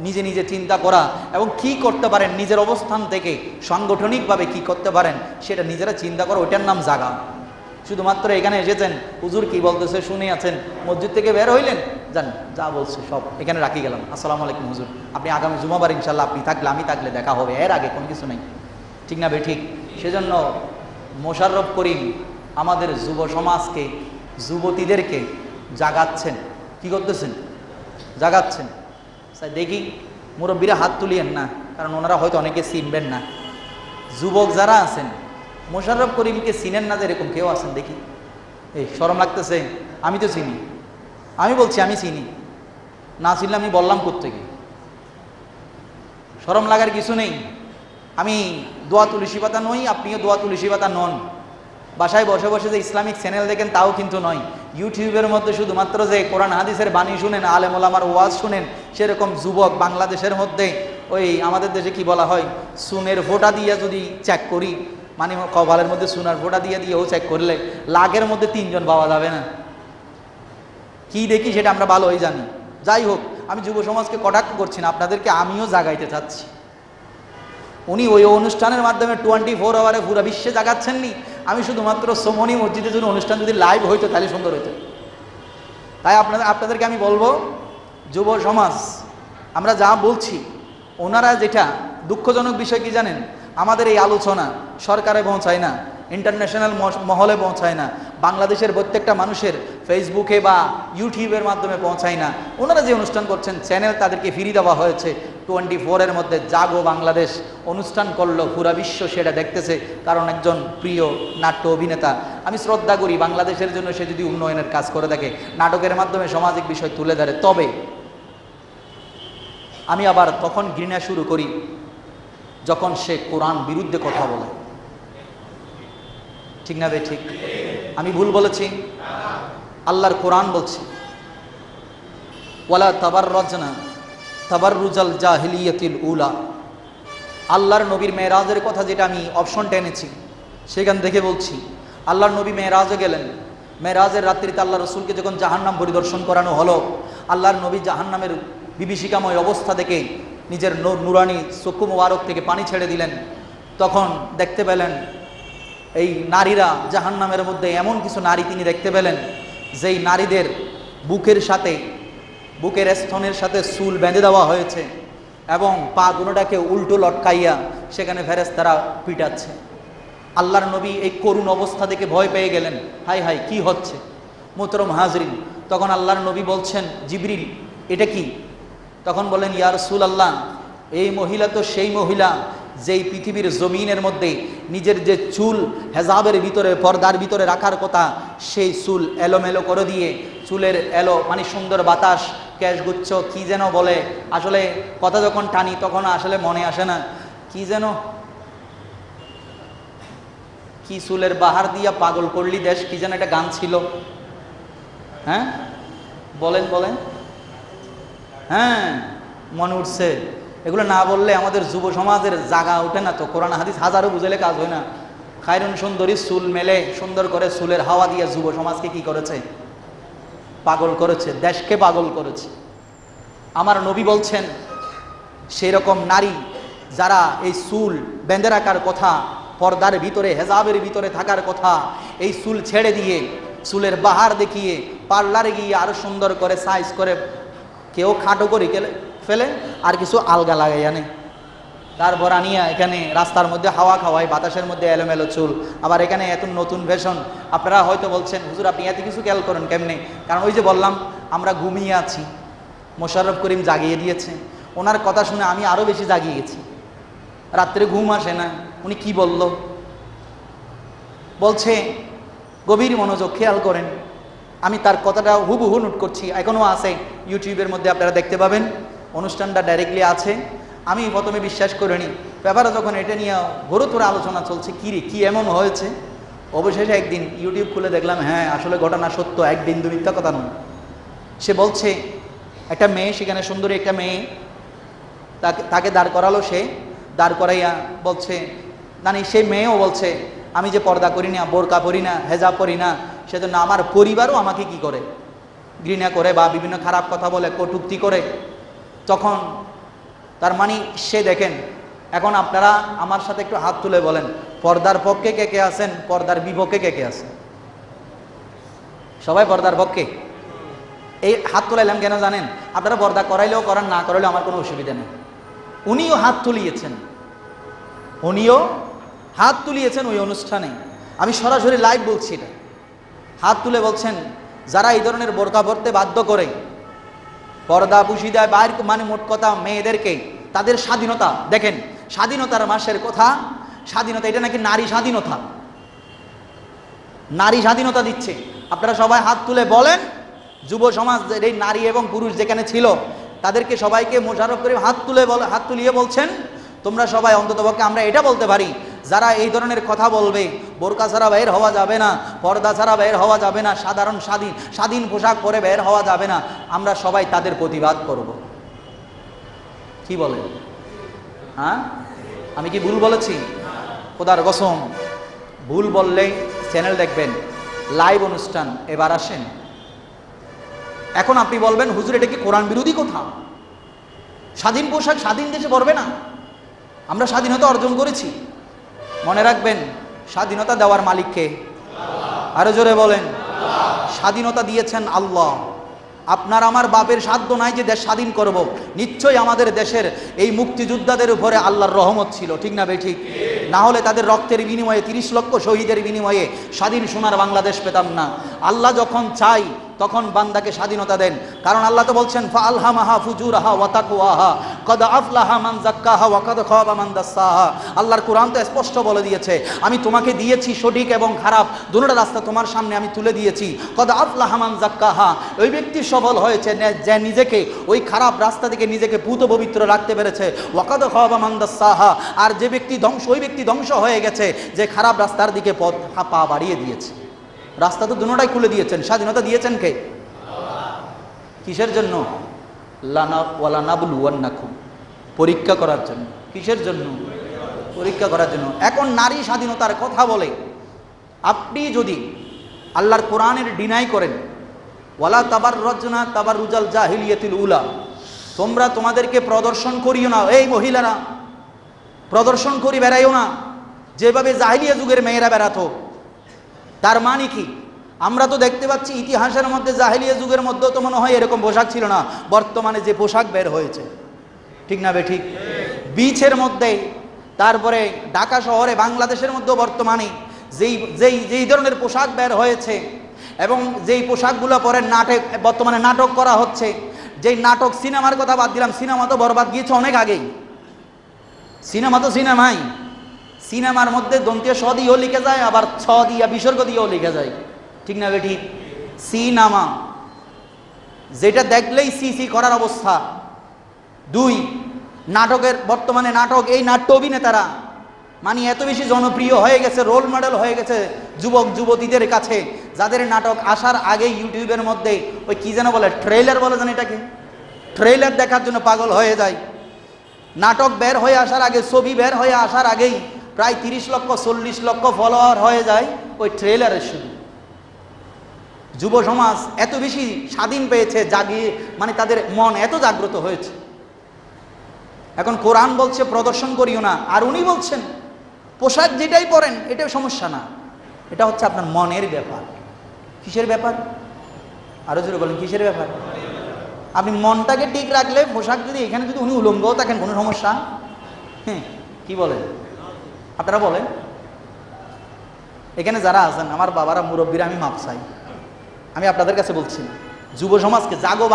নিজে নিজে চিন্তা করা, এবং কি করতে পারেন নিজের অবস্থান থেকে সাংগঠনিকভাবে কি করতে পারেন সেটা নিজেরা চিন্তা করা, ওইটার নাম জাগা। শুধুমাত্র এখানে এসেছেন, হুজুর কি বলতেছে শুনে আছেন, মসজিদ থেকে বের হইলেন, যান যা বলছে সব এখানে রাখি গেলাম, আসসালামু আলাইকুম হুজুর, আপনি আগামী জুমাবার ইনশাল্লাহ আপনি থাকলে আমি থাকলে দেখা হবে, এর আগে কোনো কিছু নেই। ঠিক না বে ঠিক? সেজন্য মোশাররফ করিম আমাদের যুব সমাজকে, যুবতীদেরকে জাগাচ্ছেন। কি করতেছেন? জাগাচ্ছেন। দেখি মুরব্বীরা হাত তুলিয়েন না, কারণ ওনারা হয়তো অনেকে চিনবেন না। যুবক যারা আছেন মোশাররফ করিমকে চিনেন না, এরকম কেউ আছেন দেখি? এই শরম লাগতেছে? আমি তো চিনি, আমি বলছি আমি চিনি, না চিনলে আমি বললাম কোত্থেকে? শরম লাগার কিছু নেই। আমি দোয়া তুলসী পাতা নই, আপনিও দোয়া তুলসী পাতা নন। বাসায় বসে বসে যে ইসলামিক চ্যানেল দেখেন তাও কিন্তু নয়। ইউটিউবের মধ্যে শুধুমাত্র যে কোরআন হাদিসের বাণী শুনেন, আলেম ওলামার ওয়াজ শুনেন, সেরকম যুবক বাংলাদেশের মধ্যে ওই আমাদের দেশে কি বলা হয়, সুনের ফোঁটা দিয়ে যদি চেক করি, মানে কপালের মধ্যে সুনার ফোঁটা দিয়েও চেক করলে লাখের মধ্যে 3 জন পাওয়া যাবে না। কি দেখি সেটা আমরা ভালোই জানি। যাই হোক, আমি যুব সমাজকে কটাক্ষ করছি না, আপনাদেরকে আমিও জাগাইতে চাচ্ছি। উনি ওই অনুষ্ঠানের মাধ্যমে 24 আওয়ারে পুরা বিশ্বে জাগাচ্ছেননি। আমি শুধুমাত্র সোমনি মসজিদে যদি অনুষ্ঠান যদি লাইভ হইতো তাহলে সুন্দর হইতো। তাই আপনাদেরকে আমি বলবো, যুব সমাজ আমরা যা বলছি, ওনারা যেটা দুঃখজনক বিষয় কি জানেন, আমাদের এই আলোচনা সরকারে পৌঁছায় না, ইন্টারন্যাশনাল মহলে পৌঁছায় না, বাংলাদেশের প্রত্যেকটা মানুষের ফেসবুকে বা ইউটিউবের মাধ্যমে পৌঁছায় না। ওনারা যে অনুষ্ঠান করছেন, চ্যানেল তাদেরকে ফিরিয়ে দেওয়া হয়েছে। 24 মধ্যে জাগো বাংলাদেশ অনুষ্ঠান করলো, পুরা বিশ্ব সেটা দেখতেছে, কারণ একজন প্রিয় নাট্য অভিনেতা, আমি শ্রদ্ধা করি, বাংলাদেশের জন্য সে যদি উন্নয়নের কাজ করে থাকে, নাটকের মাধ্যমে সামাজিক বিষয় তুলে ধরে, তবে আমি আবার তখন ঘৃণা শুরু করি যখন সে কোরআন বিরুদ্ধে কথা বলে। ঠিক না বে ঠিক? আমি ভুল বলেছি? আল্লাহর কোরআন বলছি, ওয়ালা তাবাররাজনা তাবাররুজাল জাহিলিয়াতিল উলা। আল্লাহর নবীর মেরাজের কথা যেটা আমি অপশনটা এনেছি সেখান থেকে বলছি, আল্লাহর নবী মেরাজে গেলেন। মেরাজের রাত্রিতে আল্লাহ রসুলকে যখন জাহান্নাম পরিদর্শন করানো হলো, আল্লাহর নবী জাহান্নামের বিভীষিকাময় অবস্থা দেখে নিজের নুরানি চক্ষু মোবারক থেকে পানি ছেড়ে দিলেন। তখন দেখতে পেলেন এই নারীরা জাহান্নামের মধ্যে এমন কিছু নারী তিনি দেখতে পেলেন, যেই নারীদের বুকের সাথে, বুকের স্তনের সাথে চুল বেঁধে দেওয়া হয়েছে এবং পা দুটোটাকে উল্টো লটকাইয়া সেখানে ফেরেশতারা পিটাচ্ছে। আল্লাহর নবী এই করুণ অবস্থা দেখে ভয় পেয়ে গেলেন, হাই হাই কি হচ্ছে? মোহতরম হাজরিন, তখন আল্লাহর নবী বলছেন, জিবরিল এটা কি? তখন বলেন, ইয়া রাসূলুল্লাহ, এই মহিলা তো সেই মহিলা যেই পৃথিবীর জমিনের মধ্যে নিজের যে চুল হেজাবের ভিতরে, পর্দার ভিতরে রাখার কথা, সেই চুল এলোমেলো করে দিয়ে, চুলের এলো মানে সুন্দর বাতাস, ক্যাশগুচ্ছ কি যেন বলে, আসলে কথা যখন টানি তখন আসলে মনে আসে না, কি যেন, কি চুলের বাহার দিয়া পাগল করলি দেশ, কি যেন একটা গান ছিল। হ্যাঁ বলেন বলেন, হ্যাঁ মনে উঠছে। এগুলো না বললে আমাদের যুব সমাজের জাগা ওঠে না তো। কোরআন হাদিস হাজারো বুঝাইলে কাজ হয় না। খায়রুন সুন্দরী চুল মেলে সুন্দর করে চুলের হাওয়া দিয়ে যুব সমাজকে কি করেছে? পাগল করেছে, দেশকে পাগল করেছে। আমার নবী বলছেন, সেই রকম নারী যারা এই চুল বেঁধে রাখার কথা, পর্দার ভিতরে হেজাবের ভিতরে থাকার কথা, এই চুল ছেড়ে দিয়ে চুলের বাহার দেখিয়ে পার্লারে গিয়ে আরো সুন্দর করে সাইজ করে, কেউ খাটো করে ফেলে আর কিছু আলগা লাগাই আনে, তারপর আনিয়া এখানে রাস্তার মধ্যে হাওয়া খাওয়ায়, বাতাসের মধ্যে এলোমেলো চুল। আবার এখানে এত নতুন ফ্যাশন। আপনারা হয়তো বলছেন, হুজুর আপনি এত কিছু খেয়াল করেন কেমনে? কারণ ওই যে বললাম, আমরা ঘুমিয়ে আছি, মোশাররফ করিম জাগিয়ে দিয়েছে। ওনার কথা শুনে আমি আরো বেশি জাগিয়ে গেছি। রাত্রে ঘুম আসে না। উনি কি বলল? বলছে, গভীর মনোযোগ খেয়াল করেন, আমি তার কথাটা হুবহু নোট করছি, এখনো আছে ইউটিউবের মধ্যে, আপনারা দেখতে পাবেন, অনুষ্ঠানটা ডাইরেক্টলি আছে। আমি প্রথমে বিশ্বাস করিনি, ব্যাপারে যখন এটা নিয়ে ঘোরতর আলোচনা চলছে, কি রে কি এমন হয়েছে, অবশেষে একদিন ইউটিউব খুলে দেখলাম, হ্যাঁ আসলে ঘটনা সত্য, এক বিন্দু মিথ্যা কথা নয়। সে বলছে, একটা মেয়ে, সেখানে সুন্দরী একটা মেয়ে, তাকে দাঁড় করালো। সে দাঁড় করাইয়া বলছে, মানে সেই মেয়েও বলছে, আমি যে পর্দা করি না, বোরকা পরি না, হেজাব পরি না, সেজন্য আমার পরিবারও আমাকে কি করে, ঘৃণা করে বা বিভিন্ন খারাপ কথা বলে, কটূক্তি করে। তখন তার মানে সে দেখেন, এখন আপনারা আমার সাথে একটু হাত তুলে বলেন, পর্দার পক্ষে কে কে আছেন, পর্দার বিপক্ষে কে কে আছেন? সবাই পর্দার পক্ষে। এই হাত তুলাইলাম কেন জানেন? আপনারা পর্দা করাইলেও করান, না করাইলেও আমার কোনো অসুবিধা নেই। উনিও হাত তুলিয়েছেন, উনিও হাত তুলিয়েছেন ওই অনুষ্ঠানে, আমি সরাসরি লাইভ বলছি না, হাত তুলে বলছেন যারা এই ধরনের বোরকা পরতে বাধ্য করে, পর্দা পুষি দেয় বাইর, মানে মোট কথা মেয়েদেরকে তাদের স্বাধীনতা, দেখেন স্বাধীনতার মাসের কথা, স্বাধীনতা এটা নাকি নারী স্বাধীনতা, নারী স্বাধীনতা দিচ্ছে। আপনারা সবাই হাত তুলে বলেন, যুব সমাজ এই নারী এবং পুরুষ যেখানে ছিল তাদেরকে সবাইকে মোশাররফ করে হাত তুলিয়ে বলছেন তোমরা সবাই অন্ততপক্ষে আমরা এটা বলতে পারি যারা এই ধরনের কথা বলবে, বোরকা ছাড়া বের হওয়া যাবে না, পর্দা ছাড়া বের হওয়া যাবে না, সাধারণ স্বাধীন পোশাক পরে বের হওয়া যাবে না, আমরা সবাই তাদের প্রতিবাদ করব। কি বলেন? হ্যাঁ, আমি কি ভুল বলেছি? খোদার কসম, ভুল বললেই চ্যানেল দেখবেন, লাইভ অনুষ্ঠান। এবার আসেন, এখন আপনি বলবেন হুজুর এটা কি কোরআন বিরোধী কথা? স্বাধীন পোশাক স্বাধীন দেশে পরবে না? আমরা স্বাধীনতা অর্জন করেছি। মনে রাখবেন স্বাধীনতা দেওয়ার মালিককে, আরো জোরে বলেন, স্বাধীনতা দিয়েছেন আল্লাহ। আপনার আমার বাপের সাধ্য নাই যে দেশ স্বাধীন করব। নিশ্চয়ই আমাদের দেশের এই মুক্তিযোদ্ধাদের উপরে আল্লাহর রহমত ছিল, ঠিক না বেঠিক? না হলে তাদের রক্তের বিনিময়ে 30 লক্ষ শহীদের বিনিময়ে স্বাধীন সোনার বাংলাদেশ পেতাম না। আল্লাহ যখন চাই তখন বান্দাকে স্বাধীনতা দেন, কারণ আল্লাহ তো বলছেন ফাআলহামাহা ফুজুরাহা ওয়া তাকওয়াহা কদ আফলাহা মান যাক্কাহা ওয়া কদ খাবা মান দাসসাহা। আল্লাহর কোরআন তো স্পষ্ট বলে দিয়েছে, আমি তোমাকে দিয়েছি সঠিক এবং খারাপ দুটো রাস্তা তোমার সামনে আমি তুলে দিয়েছি। কদ আফলাহা মান যাক্কাহা, ওই ব্যক্তি সফল হয়েছে যে নিজেকে ওই খারাপ রাস্তা থেকে নিজেকে পূত পবিত্র রাখতে পেরেছে। ওয়া কদ খাবা মান দাসসাহা, আর যে ব্যক্তি ধ্বংস, ওই ব্যক্তি ধ্বংস হয়ে গেছে যে খারাপ রাস্তার দিকে পা বাড়িয়ে দিয়েছে। রাস্তা তো দুটোটাই খুলে দিয়েছেন। স্বাধীনতা দিয়েছেন কে? কিসের জন্য? লানাবলুওয়ান্নাকুম, পরীক্ষা করার জন্য। কিসের জন্য? পরীক্ষা করার জন্য। এখন নারী স্বাধীনতার কথা বলে আপনি যদি আল্লাহর কোরআনের ডিনাই করেন, ওয়ালা তাবাররাজনা তাবাররুজাল জাহিলিয়াতিল উলা, তোমরা তোমাদেরকে প্রদর্শন করিও না, এই মহিলারা প্রদর্শন করি বেড়াইও না যেভাবে জাহিলিয়া যুগের মেয়েরা বেড়াতো। তার মানে কি? আমরা তো দেখতে পাচ্ছি ইতিহাসের মধ্যে জাহেলিয়া যুগের মধ্যেও তো মনে হয় এরকম পোশাক ছিল না, বর্তমানে যে পোশাক বের হয়েছে, ঠিক না বেঠিক? বিচের মধ্যে, তারপরে ঢাকা শহরে, বাংলাদেশের মধ্যেও বর্তমানে যেই ধরনের পোশাক বের হয়েছে এবং যেই পোশাকগুলো পরে বর্তমানে নাটক করা হচ্ছে, যেই নাটক, সিনেমার কথা বাদ দিলাম, সিনেমা তো বরবাদ গিয়েছে অনেক আগেই। সিনেমা তো সিনেমাই, সিনেমার মধ্যে দন্তীয় স দিয়েও লিখে যায়, আবার ছ দিয়া বিসর্গ দিয়েও লিখে যায়, ঠিক না বেঠি? সিনেমা, যেটা দেখলেই সি করার অবস্থা। 2, নাটকের, বর্তমানে নাটক, এই নাট্য অভিনেতারা মানে এত বেশি জনপ্রিয় হয়ে গেছে, রোল মডেল হয়ে গেছে যুবক যুবতীদের কাছে, যাদের নাটক আসার আগে ইউটিউবের মধ্যে ওই কি যেন বলে, ট্রেলার বলে জানি এটাকে, ট্রেলার দেখার জন্য পাগল হয়ে যায়। নাটক বের হয়ে আসার আগে, ছবি বের হয়ে আসার আগেই প্রায় 30 লক্ষ 40 লক্ষ ফলোয়ার হয়ে যায় ওই ট্রেলারের শুধু। যুব সমাজ এত বেশি স্বাধীন পেয়েছে, জাগিয়ে, মানে তাদের মন এত জাগ্রত হয়েছে। এখন কোরআন বলছে প্রদর্শন করিও না, আর উনি বলছেন পোশাক যেটাই পরেন এটাও সমস্যা না, এটা হচ্ছে আপনার মনের ব্যাপার। কিসের ব্যাপার? আরো জোরে বলেন, কিসের ব্যাপার? আপনি মনটাকে ঠিক রাখলে পোশাক যদি, এখানে যদি উনি উলঙ্গও থাকেন কোনো সমস্যা? হ্যাঁ, কি বলেন আপনারা? বলেন, এখানে যারা আছেন আমার বাবারা, মুরব্বীরা, আমি মাপ চাই, আমি আপনাদের কাছে বলছি না, যুব সমাজকে জাগো,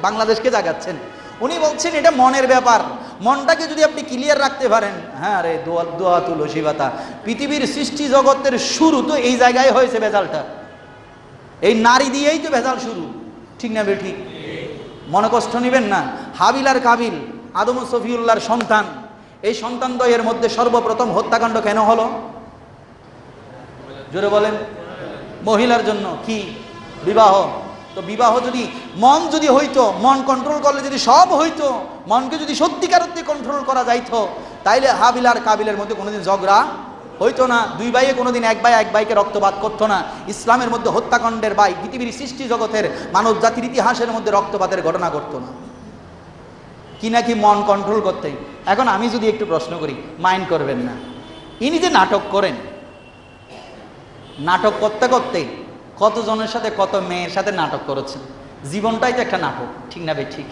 বাংলাদেশকে জাগাচ্ছেন। উনি বলছেন এটা মনের ব্যাপার, মনটাকে যদি আপনি ক্লিয়ার রাখতে পারেন, হ্যাঁ রে, দোয়া তুলসী পাতা। পৃথিবীর সৃষ্টি জগতের শুরু তো এই জায়গায় হয়েছে, ভেজালটা এই নারী দিয়েই তো ভেজাল শুরু, ঠিক না বেঠিক? মনে কষ্ট নেবেন না। হাবিল আর কাবিল, আদম ও সফিউল্লাহর সন্তান, এই সন্তানদ্বয়ের মধ্যে সর্বপ্রথম হত্যাকাণ্ড কেন হলো? জোরে বলেন। মহিলার জন্য। কি? বিবাহ। তো বিবাহ যদি মন যদি হইতো, মন কন্ট্রোল করলে যদি সব হইতো, মনকে যদি সত্যিকার অর্থে কন্ট্রোল করা যাইতো, তাইলে হাবিল আর কাবিলের মধ্যে কোনোদিন ঝগড়া হইতো না, দুই ভাইয়ে কোনোদিন এক ভাইকে রক্তপাত করতো না, ইসলামের মধ্যে হত্যাকাণ্ডের ভাই, পৃথিবীর সৃষ্টি জগতের মানব জাতির ইতিহাসের মধ্যে রক্তপাতের ঘটনা ঘটতো না। কি নাকি মন কন্ট্রোল করতে। এখন আমি যদি একটু প্রশ্ন করি, মাইন্ড করবেন না, ইনি যে নাটক করেন, নাটক করতে করতে কতজনের সাথে, কত মেয়ের সাথে নাটক করেছেন। জীবনটাই তো একটা নাটক, ঠিক না ভাই? ঠিক,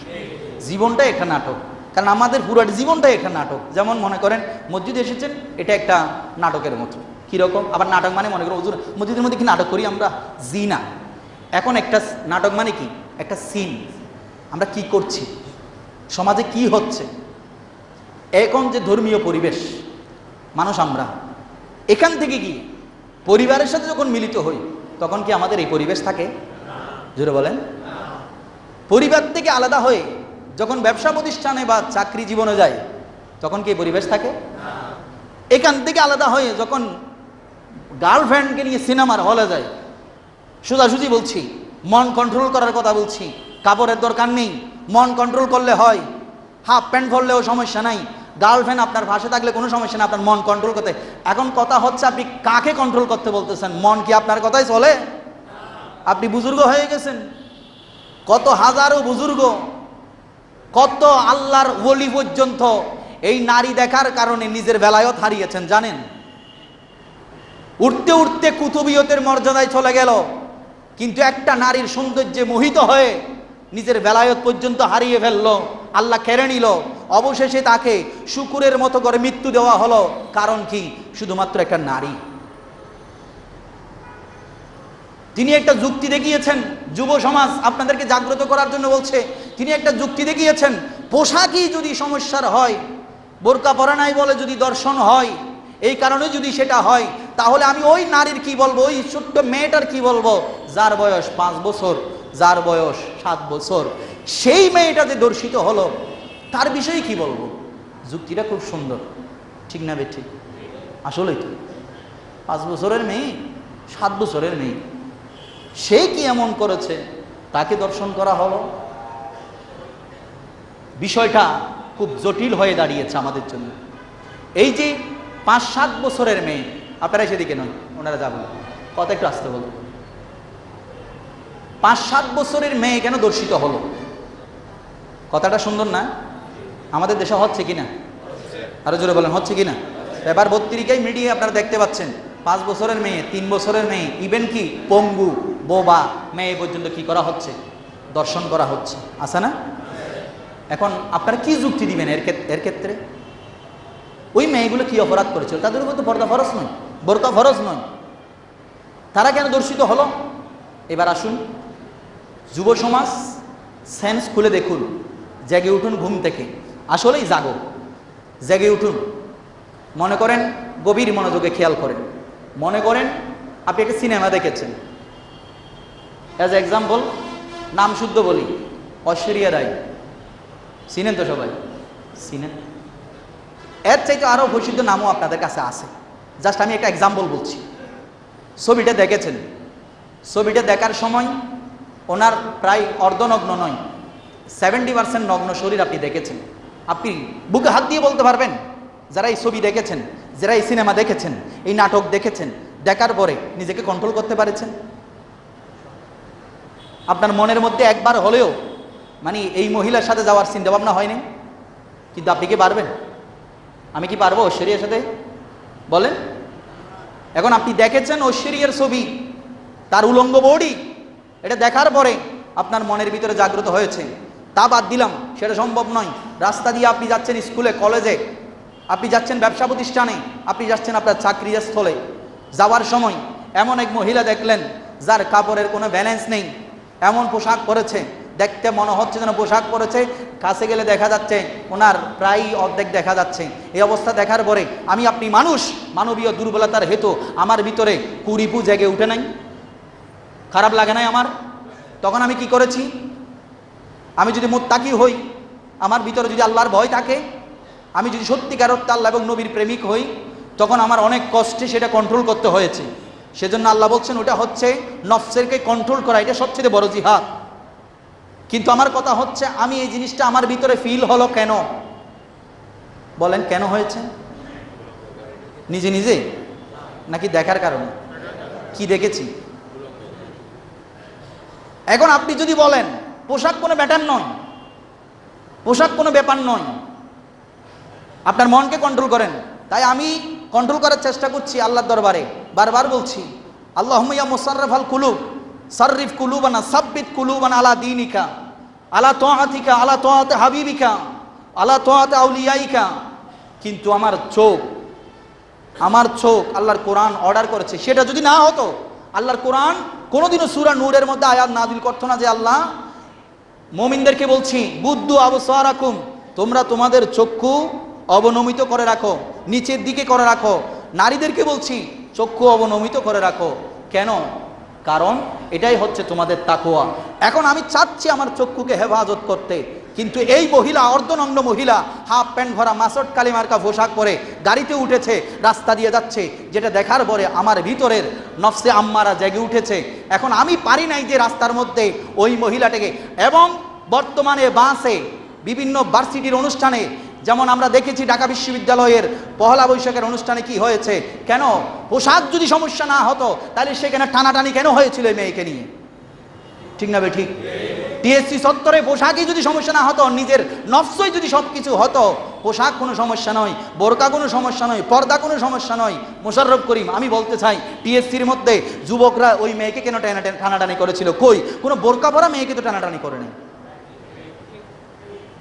জীবনটাই একটা নাটক। কারণ আমাদের পুরো জীবনটাই একটা নাটক। যেমন মনে করেন মসজিদে এসেছেন, এটা একটা নাটকের মতো। কীরকম? আবার নাটক মানে মনে করেন হুজুর মসজিদের মধ্যে কি নাটক করি আমরা? জি না। এখন একটা নাটক মানে কি? একটা সিন, আমরা কি করছি, সমাজে কি হচ্ছে, এখন যে ধর্মীয় পরিবেশ, মানুষ আমরা এখান থেকে কি পরিবারের সাথে যখন মিলিত হই তখন কি আমাদের এই পরিবেশ থাকে? জোরে বলেন। পরিবার থেকে আলাদা হয়ে যখন ব্যবসা প্রতিষ্ঠানে বা চাকরি জীবনে যায় তখন কি পরিবেশ থাকে? এখান থেকে আলাদা হয়ে যখন গার্লফ্রেন্ডকে নিয়ে সিনেমার হলে যায়, সোজাসুজি বলছি, মন কন্ট্রোল করার কথা বলছি, কাপড়ের দরকার নেই, মন কন্ট্রোল করলে হয়, হাফ প্যান্ট পরলেও সমস্যা নাই, গার্লফ্রেন্ড আপনার পাশে থাকলে কোনো সমস্যা না, আপনার মন কন্ট্রোল করতে। এখন কথা হচ্ছে আপনি কাকে কন্ট্রোল করতে বলতেছেন? মন কি আপনার কথাই চলে? আপনি বুজুর্গ হয়ে গেছেন, কত হাজারো বুজুর্গ, কত আল্লাহর ওলি পর্যন্ত এই নারী দেখার কারণে নিজের বেলায়ত হারিয়েছেন জানেন। উঠতে উঠতে কুতুবিয়তের মর্যাদায় চলে গেল, কিন্তু একটা নারীর সৌন্দর্যে মোহিত হয়ে নিজের বেলায়ত পর্যন্ত হারিয়ে ফেলল, আল্লাহ কেড়ে নিল। অবশেষে তাকে শুকুরের মতো করে মৃত্যু দেওয়া হলো। কারণ কি? শুধুমাত্র একটা নারী। তিনি একটা যুক্তি দেখিয়েছেন, যুব সমাজ আপনাদেরকে জাগ্রত করার জন্য বলছে, তিনি একটা যুক্তি দেখিয়েছেন, পোশাকই যদি সমস্যার হয়, বোরকা পরা নাই বলে যদি দর্শন হয়, এই কারণে যদি সেটা হয়, তাহলে আমি ওই নারীর কি বলবো, ওই ছোট্ট মেয়েটার কি বলবো, যার বয়স 5 বছর, যার বয়স 7 বছর, সেই মেয়েটা যে দর্শিত হলো, তার বিষয়ে কি বলবো? যুক্তিটা খুব সুন্দর, ঠিক না বেঠিক? আসলেই তো 5 বছরের মেয়ে, 7 বছরের মেয়ে, সে কি এমন করেছে তাকে দর্শন করা হলো? বিষয়টা খুব জটিল হয়ে দাঁড়িয়েছে আমাদের জন্য। এই যে 5-7 বছরের মেয়ে, আপনারা সেদিকে নয়, ওনারা যাবেন, কথা একটু আসতে বলুন। 5-7 বছরের মেয়ে কেন দর্শিত হলো? কথাটা সুন্দর না? আমাদের দেশে হচ্ছে কিনা? আরো জোরে বলেন, হচ্ছে কিনা? এবার পত্রিকায় মিডিয়ায় আপনারা দেখতে পাচ্ছেন 5 বছরের মেয়ে, 3 বছরের মেয়ে, ইভেন কি পঙ্গু বোবা মেয়ে পর্যন্ত কি করা হচ্ছে? দর্শন করা হচ্ছে, আছে না? এখন আপনারা কি যুক্তি দিবেন এর ক্ষেত্রে? ওই মেয়েগুলো কি অপরাধ করেছিল? তাদের উপর তো পর্দা ফরজ নয়, বোরকা ফরজ নয়, তারা কেন দর্শিত হলো? এবার আসুন, যুব সমাজ সেন্স খুলে দেখুন, জেগে উঠুন ঘুম থেকে, আসলেই জাগো, জেগে উঠুন। মনে করেন, গভীর মনোযোগে খেয়াল করেন, মনে করেন আপনি একটা সিনেমা দেখেছেন, অ্যাজ এক্সাম্পল নাম শুদ্ধ বলি, ঐশ্বরিয়া রায়, চিনেন তো সবাই? চিনেন? এর চাইতে আরও প্রসিদ্ধ নামও আপনাদের কাছে আছে, জাস্ট আমি একটা এক্সাম্পল বলছি। ছবিটা দেখেছেন, ছবিটা দেখার সময় ওনার প্রায় অর্ধনগ্ন নয়, 70% নগ্ন শরীর আপনি দেখেছেন। আপনি বুকে হাত দিয়ে বলতে পারবেন, যারা এই ছবি দেখেছেন, যারা এই সিনেমা দেখেছেন, এই নাটক দেখেছেন, দেখার পরে নিজেকে কন্ট্রোল করতে পারেছেন? আপনার মনের মধ্যে একবার হলেও মানে এই মহিলার সাথে যাওয়ার চিন্তা ভাবনা হয়নি? কিন্তু আপনি কি পারবেন? আমি কি পারবো ঐশ্বরিয়ার সাথে? বলেন। এখন আপনি দেখেছেন ঐশ্বরিয়ার ছবি, তার উলঙ্গ বডি, এটা দেখার পরে আপনার মনের ভিতরে জাগ্রত হয়েছে, তা বাদ দিলাম, সেটা সম্ভব নয়। রাস্তা দিয়ে আপনি যাচ্ছেন স্কুলে, কলেজে, আপনি যাচ্ছেন ব্যবসা প্রতিষ্ঠানে, আপনি যাচ্ছেন আপনার চাকরির স্থলে, যাওয়ার সময় এমন এক মহিলা দেখলেন যার কাপড়ের কোনো ব্যালেন্স নেই, এমন পোশাক পরেছে, দেখতে মনে হচ্ছে যেন পোশাক পরেছে, কাছে গেলে দেখা যাচ্ছে ওনার প্রায় অর্ধেক দেখা যাচ্ছে। এই অবস্থা দেখার পরে আমি আপনি মানুষ, মানবীয় দুর্বলতার হেতু আমার ভিতরে কুরিপু জেগে উঠে নাই? খারাপ লাগে নাই আমার? তখন আমি কি করেছি? আমি যদি মুত্তাকি হই, আমার ভিতরে যদি আল্লাহর ভয় থাকে, আমি যদি সত্যিকার অর্থে আল্লাহ এবং নবীর প্রেমিক হই, তখন আমার অনেক কষ্টে সেটা কন্ট্রোল করতে হয়েছে। সেজন্য আল্লাহ বলছেন ওটা হচ্ছে নফসেরকে কন্ট্রোল করা, এটা সবচেয়ে বড় জিহাদ। কিন্তু আমার কথা হচ্ছে, আমি এই জিনিসটা আমার ভিতরে ফিল হলো কেন? বলেন কেন হয়েছে? নিজে নিজে নাকি দেখার কারণে? কি দেখেছি? এখন আপনি যদি বলেন পোশাক কোনো ব্যাটার নয়, পোশাক কোনো ব্যাপার নয়, আপনার মনকে কন্ট্রোল করেন। তাই আমি কন্ট্রোল করার চেষ্টা করছি আল্লাহর দরবারে, বারবার বলছি, আল্লাহুম্মা ইয়া মুসাররিফাল কুলুব সাররিফ কুলুবানা সাব্বিত কুলুবানা আলা দীনিকা আলা তাআতিকা আলা তাআতি হাবিবিকা আলা তাআতা আউলিয়াইকা, কিন্তু আমার চোখ আল্লাহর কোরআন অর্ডার করেছে। সেটা যদি না হতো, আল্লাহর কোরআন কোনোদিনও সূরা নূরের মধ্যে আয়াত নাযিল করতো না যে আল্লাহ মুমিনদেরকে বলছি বুদ্দু আবসারাকুম, তোমরা তোমাদের চক্ষু অবনমিত করে রাখো, নিচের দিকে করে রাখো। নারীদেরকে বলছি চক্ষু অবনমিত করে রাখো। কেন? কারণ এটাই হচ্ছে তোমাদের তাকওয়া। এখন আমি চাচ্ছি আমার চক্ষুকে হেফাজত করতে, কিন্তু এই মহিলা, অর্ধনগ্ন মহিলা, হাফ প্যান্ট ভরা মাসট কালিমার্কা পোশাক পরে গাড়িতে উঠেছে, রাস্তা দিয়ে যাচ্ছে, যেটা দেখার পরে আমার ভিতরের নফসে আম্মারা জেগে উঠেছে। এখন আমি পারি নাই যে রাস্তার মধ্যে ওই মহিলাটাকে, এবং বর্তমানে বাসে বিভিন্ন ভার্সিটির অনুষ্ঠানে, যেমন আমরা দেখেছি ঢাকা বিশ্ববিদ্যালয়ের পহেলা বৈশাখের অনুষ্ঠানে কি হয়েছে, কেন পোশাক যদি সমস্যা না হতো তাহলে সেখানে টানাটানি কেন হয়েছিল এই মেয়েকে নিয়ে? ঠিক না বে ঠিক? টিএসসি চত্বরে পোশাকই যদি সমস্যা না হতো, নিজের নফসই যদি সব কিছু হতো, পোশাক কোনো সমস্যা নয়, বোরকা কোনো সমস্যা নয়, পর্দা কোনো সমস্যা নয়। মোশাররফ করিম, আমি বলতে চাই টিএসসির মধ্যে যুবকরা ওই মেয়েকে কেন টানাটানি করেছিল? কই কোনো বোরকা পরা মেয়েকে তো টানাটানি করে নাই।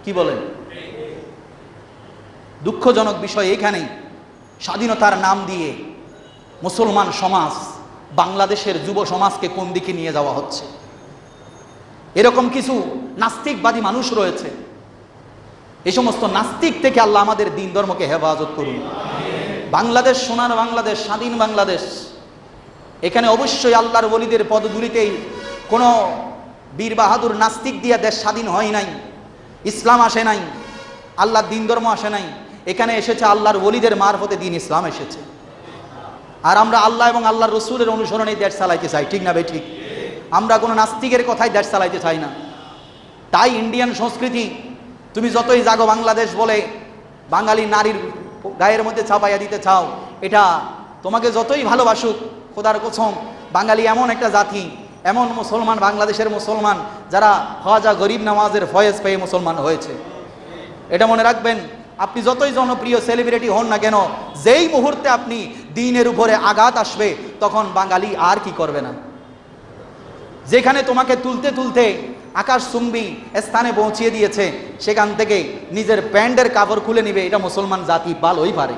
কি বলেন? দুঃখজনক বিষয় এখানেই, স্বাধীনতার নাম দিয়ে মুসলমান সমাজ, বাংলাদেশের যুব সমাজকে কোন দিকে নিয়ে যাওয়া হচ্ছে। এরকম কিছু নাস্তিকবাদী মানুষ রয়েছে, এই সমস্ত নাস্তিক থেকে আল্লাহ আমাদের দিন ধর্মকে হেফাজত করুন। বাংলাদেশ সোনার বাংলাদেশ, স্বাধীন বাংলাদেশ, এখানে অবশ্যই আল্লাহর ওলিদের পদধূলিতেই কোনো বীর বাহাদুর নাস্তিক দিয়া দেশ স্বাধীন হয় নাই, ইসলাম আসে নাই, আল্লাহর দিন ধর্ম আসে নাই। এখানে এসেছে আল্লাহর ওলিদের মারফতে দিন ইসলাম এসেছে। আর আমরা আল্লাহ এবং আল্লাহর রসুলের অনুসরণে দেশ চালাইতে চাই। ঠিক না বে ঠিক? আমরা কোনো নাস্তিকের কথাই দেশ চালাইতে চাই না। তাই ইন্ডিয়ান সংস্কৃতি তুমি যতই জাগো বাংলাদেশ বলে বাঙালি নারীর গায়ের মধ্যে চাপাইয়া দিতে চাও, এটা তোমাকে যতই ভালোবাসুক, খোদার কসম বাঙালি এমন একটা জাতি, এমন মুসলমান, বাংলাদেশের মুসলমান যারা খাজা গরিব নওয়াজের ফয়েজ পেয়ে মুসলমান হয়েছে। এটা মনে রাখবেন, আপনি যতই জনপ্রিয় সেলিব্রিটি হন না কেন, যেই মুহূর্তে আপনি দ্বীনের উপরে আঘাত আসবে তখন বাঙালি আর কি করবে না। যেখানে তোমাকে তুলতে তুলতে আকাশচুম্বী স্থানে পৌঁছিয়ে দিয়েছে, সেখান থেকে নিজের প্যান্টের কাপড় খুলে নিবে, এটা মুসলমান জাতি ভালোই পারে।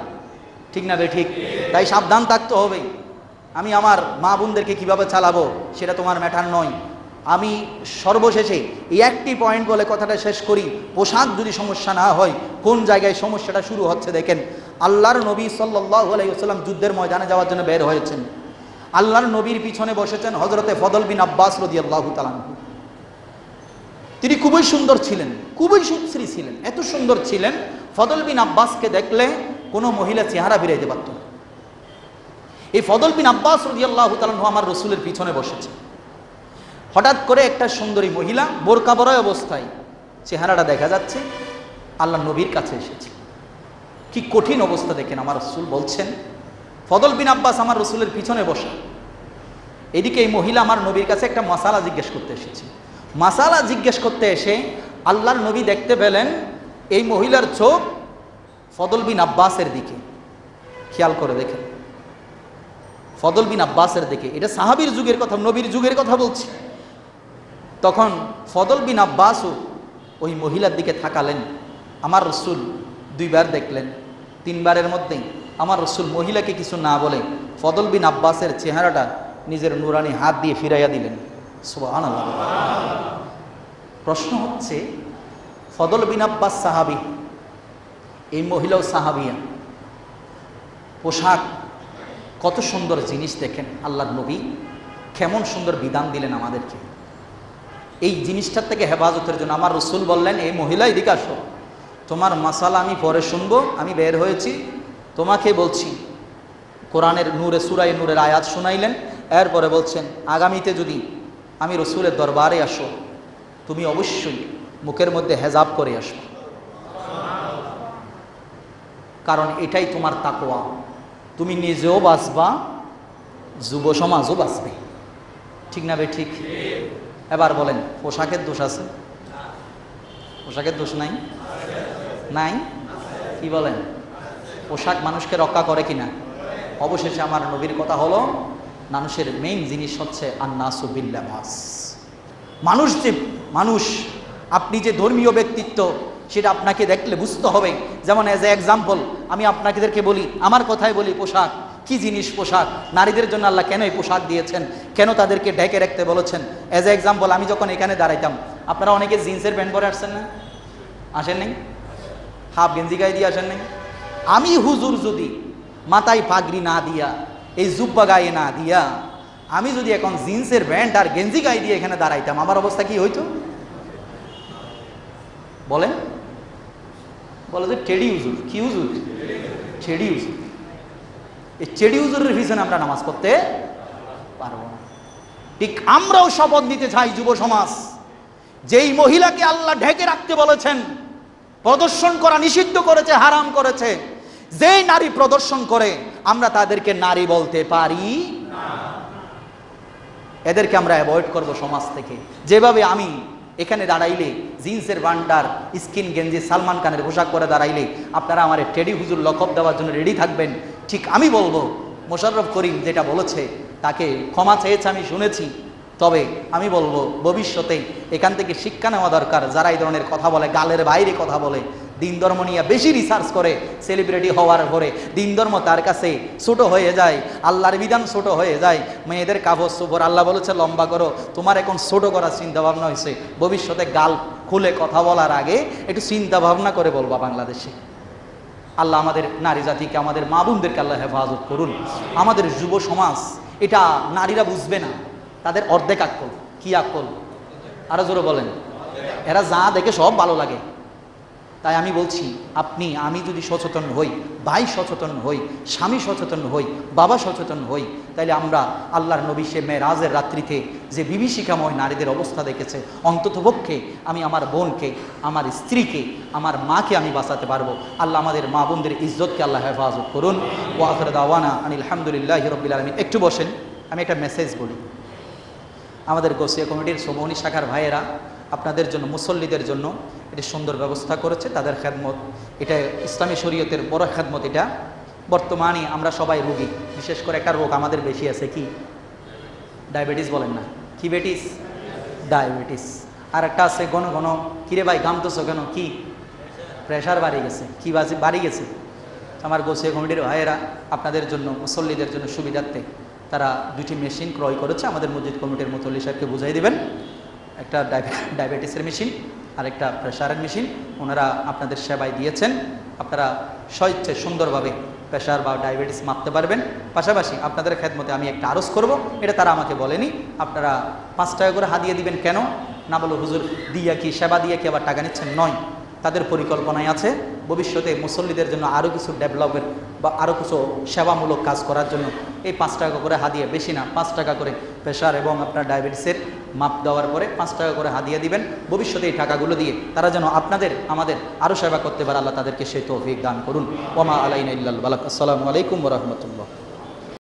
ঠিক না বে ঠিক? তাই সাবধান থাকতে হবে। আমি আমার মা বোনদেরকে কীভাবে চালাবো সেটা তোমার ম্যাটার নয়। আমি সর্বশেষে এই একটি পয়েন্ট বলে কথাটা শেষ করি। পোশাক যদি সমস্যা না হয়, কোন জায়গায় সমস্যাটা শুরু হচ্ছে দেখেন। আল্লাহর নবী সাল্লাল্লাহু আলাইহি ওয়াসাল্লাম যুদ্ধের ময়দানে যাওয়ার জন্য বের হয়েছেন। আল্লাহর নবীর পিছনে বসেছেন হযরতে ফদল বিন আব্বাস রাদিয়াল্লাহু তাআলা আনহু। তিনি খুবই সুন্দর ছিলেন, খুবই সুশ্রী ছিলেন, এত সুন্দর ছিলেন ফদল বিন আব্বাসকে দেখলে কোনো মহিলা চেহারা ফিরাইতে পারত না। এই ফদল বিন আব্বাস রাদিয়াল্লাহু তাআলা আনহু আমার রসুলের পিছনে বসেছে। হঠাৎ করে একটা সুন্দরী মহিলা বোরকা পরা অবস্থায়, চেহারাটা দেখা যাচ্ছে, আল্লাহ নবীর কাছে এসেছে। কি কঠিন অবস্থা দেখেন। আমার রসুল বলছেন, ফদল বিন আব্বাস আমার রসুলের পিছনে বসা, এদিকে এই মহিলা আমার নবীর কাছে একটা মাসালা জিজ্ঞেস করতে এসেছে। মাসালা জিজ্ঞেস করতে এসে আল্লাহর নবী দেখতে পেলেন এই মহিলার চোখ ফদল বিন আব্বাসের দিকে। খেয়াল করে দেখেন, ফদল বিন আব্বাসের দিকে। এটা সাহাবীর যুগের কথা, নবীর যুগের কথা বলছি। তখন ফদল বিন আব্বাসও ওই মহিলার দিকে তাকালেন। আমার রসুল দুইবার দেখলেন, তিনবারের মধ্যেই আমার রসুল মহিলাকে কিছু না বলে ফদল বিন আব্বাসের চেহারাটা নিজের নুরানি হাত দিয়ে ফিরাইয়া দিলেন। সুবহানাল্লাহ। প্রশ্ন হচ্ছে, ফদল বিন আব্বাস সাহাবী, এই মহিলাও সাহাবিয়া, পোশাক কত সুন্দর জিনিস দেখেন। আল্লাহর নবী কেমন সুন্দর বিধান দিলেন আমাদেরকে এই জিনিসটার থেকে হেফাজতের জন্য। আমার রসুল বললেন, এই মহিলা এদিকে আসো, তোমার মাসালা আমি পরে শুনবো, আমি বের হয়েছি, তোমাকে বলছি। কোরআনের নূরে, সূরা নূরের আয়াত শুনাইলেন। এরপরে বলছেন, আগামীতে যদি আমি রসুলের দরবারে আসো, তুমি অবশ্যই মুখের মধ্যে হেজাব করে আসো, কারণ এটাই তোমার তাকওয়া। তুমি নিজেও বাঁচবা, যুব সমাজও বাঁচবে। ঠিক না বে ঠিক? এবার বলেন, পোশাকের দোষ আছে? পোশাকের দোষ নাই? নাই? কি বলেন? পোশাক মানুষকে রক্ষা করে কিনা? অবশেষে আমার নবীর কথা হলো, মানুষের মেইন জিনিস হচ্ছে আন্নাসু বিল্লাবাস। মানুষ, আপনি যে ধর্মীয় ব্যক্তিত্ব, সেটা আপনাকে দেখলে বুঝতে হবে। যেমন এজ এ এক্সাম্পল আমি আপনাদেরকে বলি, আমার কথাই বলি, পোশাক কি জিনিস। পোশাক নারীদের জন্য আল্লাহ কেন এই পোশাক দিয়েছেন, কেন তাদেরকে ঢেকে রাখতে বলেছেন। এজ এ এক্সাম্পল আমি যখন এখানে দাঁড়াইতাম, আপনারা অনেকে জিন্সের প্যান্ট পরে আসছেন না, আসেন নাই? হাফ গেঞ্জি গায়ে দিয়ে আসেন নাই? আমি হুজুর যদি মাথায় পাগড়ি না দিয়া, এই জুব্বা গায়ে না দিয়া, আমি যদি এখন জিন্সের প্যান্ট আর গেঞ্জি গায়ে দিয়ে এখানে দাঁড়াইতাম, আমার অবস্থা কি হইতো বলেন? বলে যে টেডি হুজুর। কি হুজুর? টেডি হুজুর। এই টেডি হুজুরের পিছনে আমরা নামাজ পড়তে পারবো না। ঠিক আমরাও শপথ নিতে চাই যুব সমাজ, যেই মহিলাকে আল্লাহ ঢেকে রাখতে বলেছেন, প্রদর্শন করা নিষিদ্ধ করেছে, হারাম করেছে, যেই নারী প্রদর্শন করে আমরা তাদেরকে নারী বলতে পারি না। এদেরকে আমরা অ্যাভয়েড করব সমাজ থেকে। যেভাবে আমি এখানে দাঁড়াইলে জিন্সের বান্ডার স্কিন গেঞ্জি সালমান খানের পোশাক পরে দাঁড়াইলে আপনারা আমার টেডি হুজুর লকব দেওয়ার জন্য রেডি থাকবেন, ঠিক আমি বলবো মোশাররফ করিম যেটা বলেছে তাকে ক্ষমা চেয়েছে, আমি শুনেছি। তবে আমি বলবো ভবিষ্যতে এখান থেকে শিক্ষা নেওয়া দরকার। যারা এই ধরনের কথা বলে, গালের বাইরে কথা বলে, দিন ধর্ম নিয়ে বেশি রিসার্চ করে, সেলিব্রিটি হওয়ার পরে দিন ধর্ম তার কাছে ছোট হয়ে যায়, আল্লাহর বিধান ছোট হয়ে যায়। মেয়েদের কাপড় চোপড় আল্লাহ বলেছে লম্বা করো, তোমার এখন ছোট করার চিন্তা ভাবনা হয়েছে। ভবিষ্যতে গাল খুলে কথা বলার আগে একটু চিন্তা ভাবনা করে বলবা বাংলাদেশে। আল্লাহ আমাদের নারী জাতিকে, আমাদের মা বোনদেরকে আল্লাহ হেফাজত করুন। আমাদের যুব সমাজ এটা নারীরা বুঝবে না, তাদের অর্ধেক আক্কল। কি আক্কল? আরো জোরে বলেন। এরা যা দেখে সব ভালো লাগে। তাই আমি বলছি, আমি যদি সচেতন হই, ভাই সচেতন হই, স্বামী সচেতন হই, বাবা সচেতন হই, তাইলে আমরা আল্লাহর নবী সে মেরাজের রাত্রিতে যে বিভীষিকাময় নারীদের অবস্থা দেখেছে, অন্ততপক্ষে আমি আমার বোনকে, আমার স্ত্রীকে, আমার মাকে আমি বাঁচাতে পারবো। আল্লাহ আমাদের মা বোনদের ইজ্জতকে আল্লাহ হেফাজত করুন। ওয়া আখিরু দাওয়ানা আনিল হামদুলিল্লাহি রাব্বিল আলামিন। একটু বসেন, আমি একটা মেসেজ বলি। আমাদের গোসিয়া কমিটির সোমনি শাখার ভাইয়েরা আপনাদের জন্য, মুসল্লিদের জন্য এটি সুন্দর ব্যবস্থা করেছে। তাদের খেদমত, এটা ইসলামী শরীয়তের বড় খেদমত। এটা বর্তমানে আমরা সবাই রোগী, বিশেষ করে একটা রোগ আমাদের বেশি আছে, কি? ডায়াবেটিস বলেন না? কি বেটিস? ডায়াবেটিস। আর একটা আছে ঘন ঘন, কিরে ভাই ঘামতেছ কেন? কি? প্রেশার বাড়ি গেছে। কি বাড়ি গেছে? আমার গোসিয়া কমিটির ভাইয়েরা আপনাদের জন্য, মুসল্লিদের জন্য সুবিধার্থে তারা দুটি মেশিন ক্রয় করেছে। আমাদের মসজিদ কমিটির মুতল্লি সাহেবকে বুঝাই দেবেন। একটা ডায়াবেটিসের মেশিন আর একটা প্রেশারের মেশিন ওনারা আপনাদের সেবায় দিয়েছেন। আপনারা স্বইচ্ছায় সুন্দরভাবে প্রেশার বা ডায়াবেটিস মাপতে পারবেন। পাশাপাশি আপনাদের খেদমতে আমি একটা আরজ করব, এটা তারা আমাকে বলেনি। আপনারা 5 টাকা করে হাদিয়া দিবেন। কেন? না বলো হুজুর দিয়া কি, সেবা দিয়ে কি আবার টাকা নিচ্ছেন? নয়, তাদের পরিকল্পনায় আছে ভবিষ্যতে মুসল্লিদের জন্য আরও কিছু ডেভেলপের বা আরও কিছু সেবামূলক কাজ করার জন্য এই 5 টাকা করে হাদিয়া, বেশি না, 5 টাকা করে প্রেশার এবং আপনার ডায়াবেটিসের মাপ দেওয়ার পরে 5 টাকা করে হাদিয়া দিবেন। ভবিষ্যতে এই টাকাগুলো দিয়ে তারা যেন আপনাদের, আমাদের আরও সেবা করতে পারে। আল্লাহ তাদেরকে সেই তৌফিক দান করুন। ওমা আলাইনা ইল্লাল বালাগ। আসসালামু আলাইকুম ওয়া রাহমাতুল্লাহ।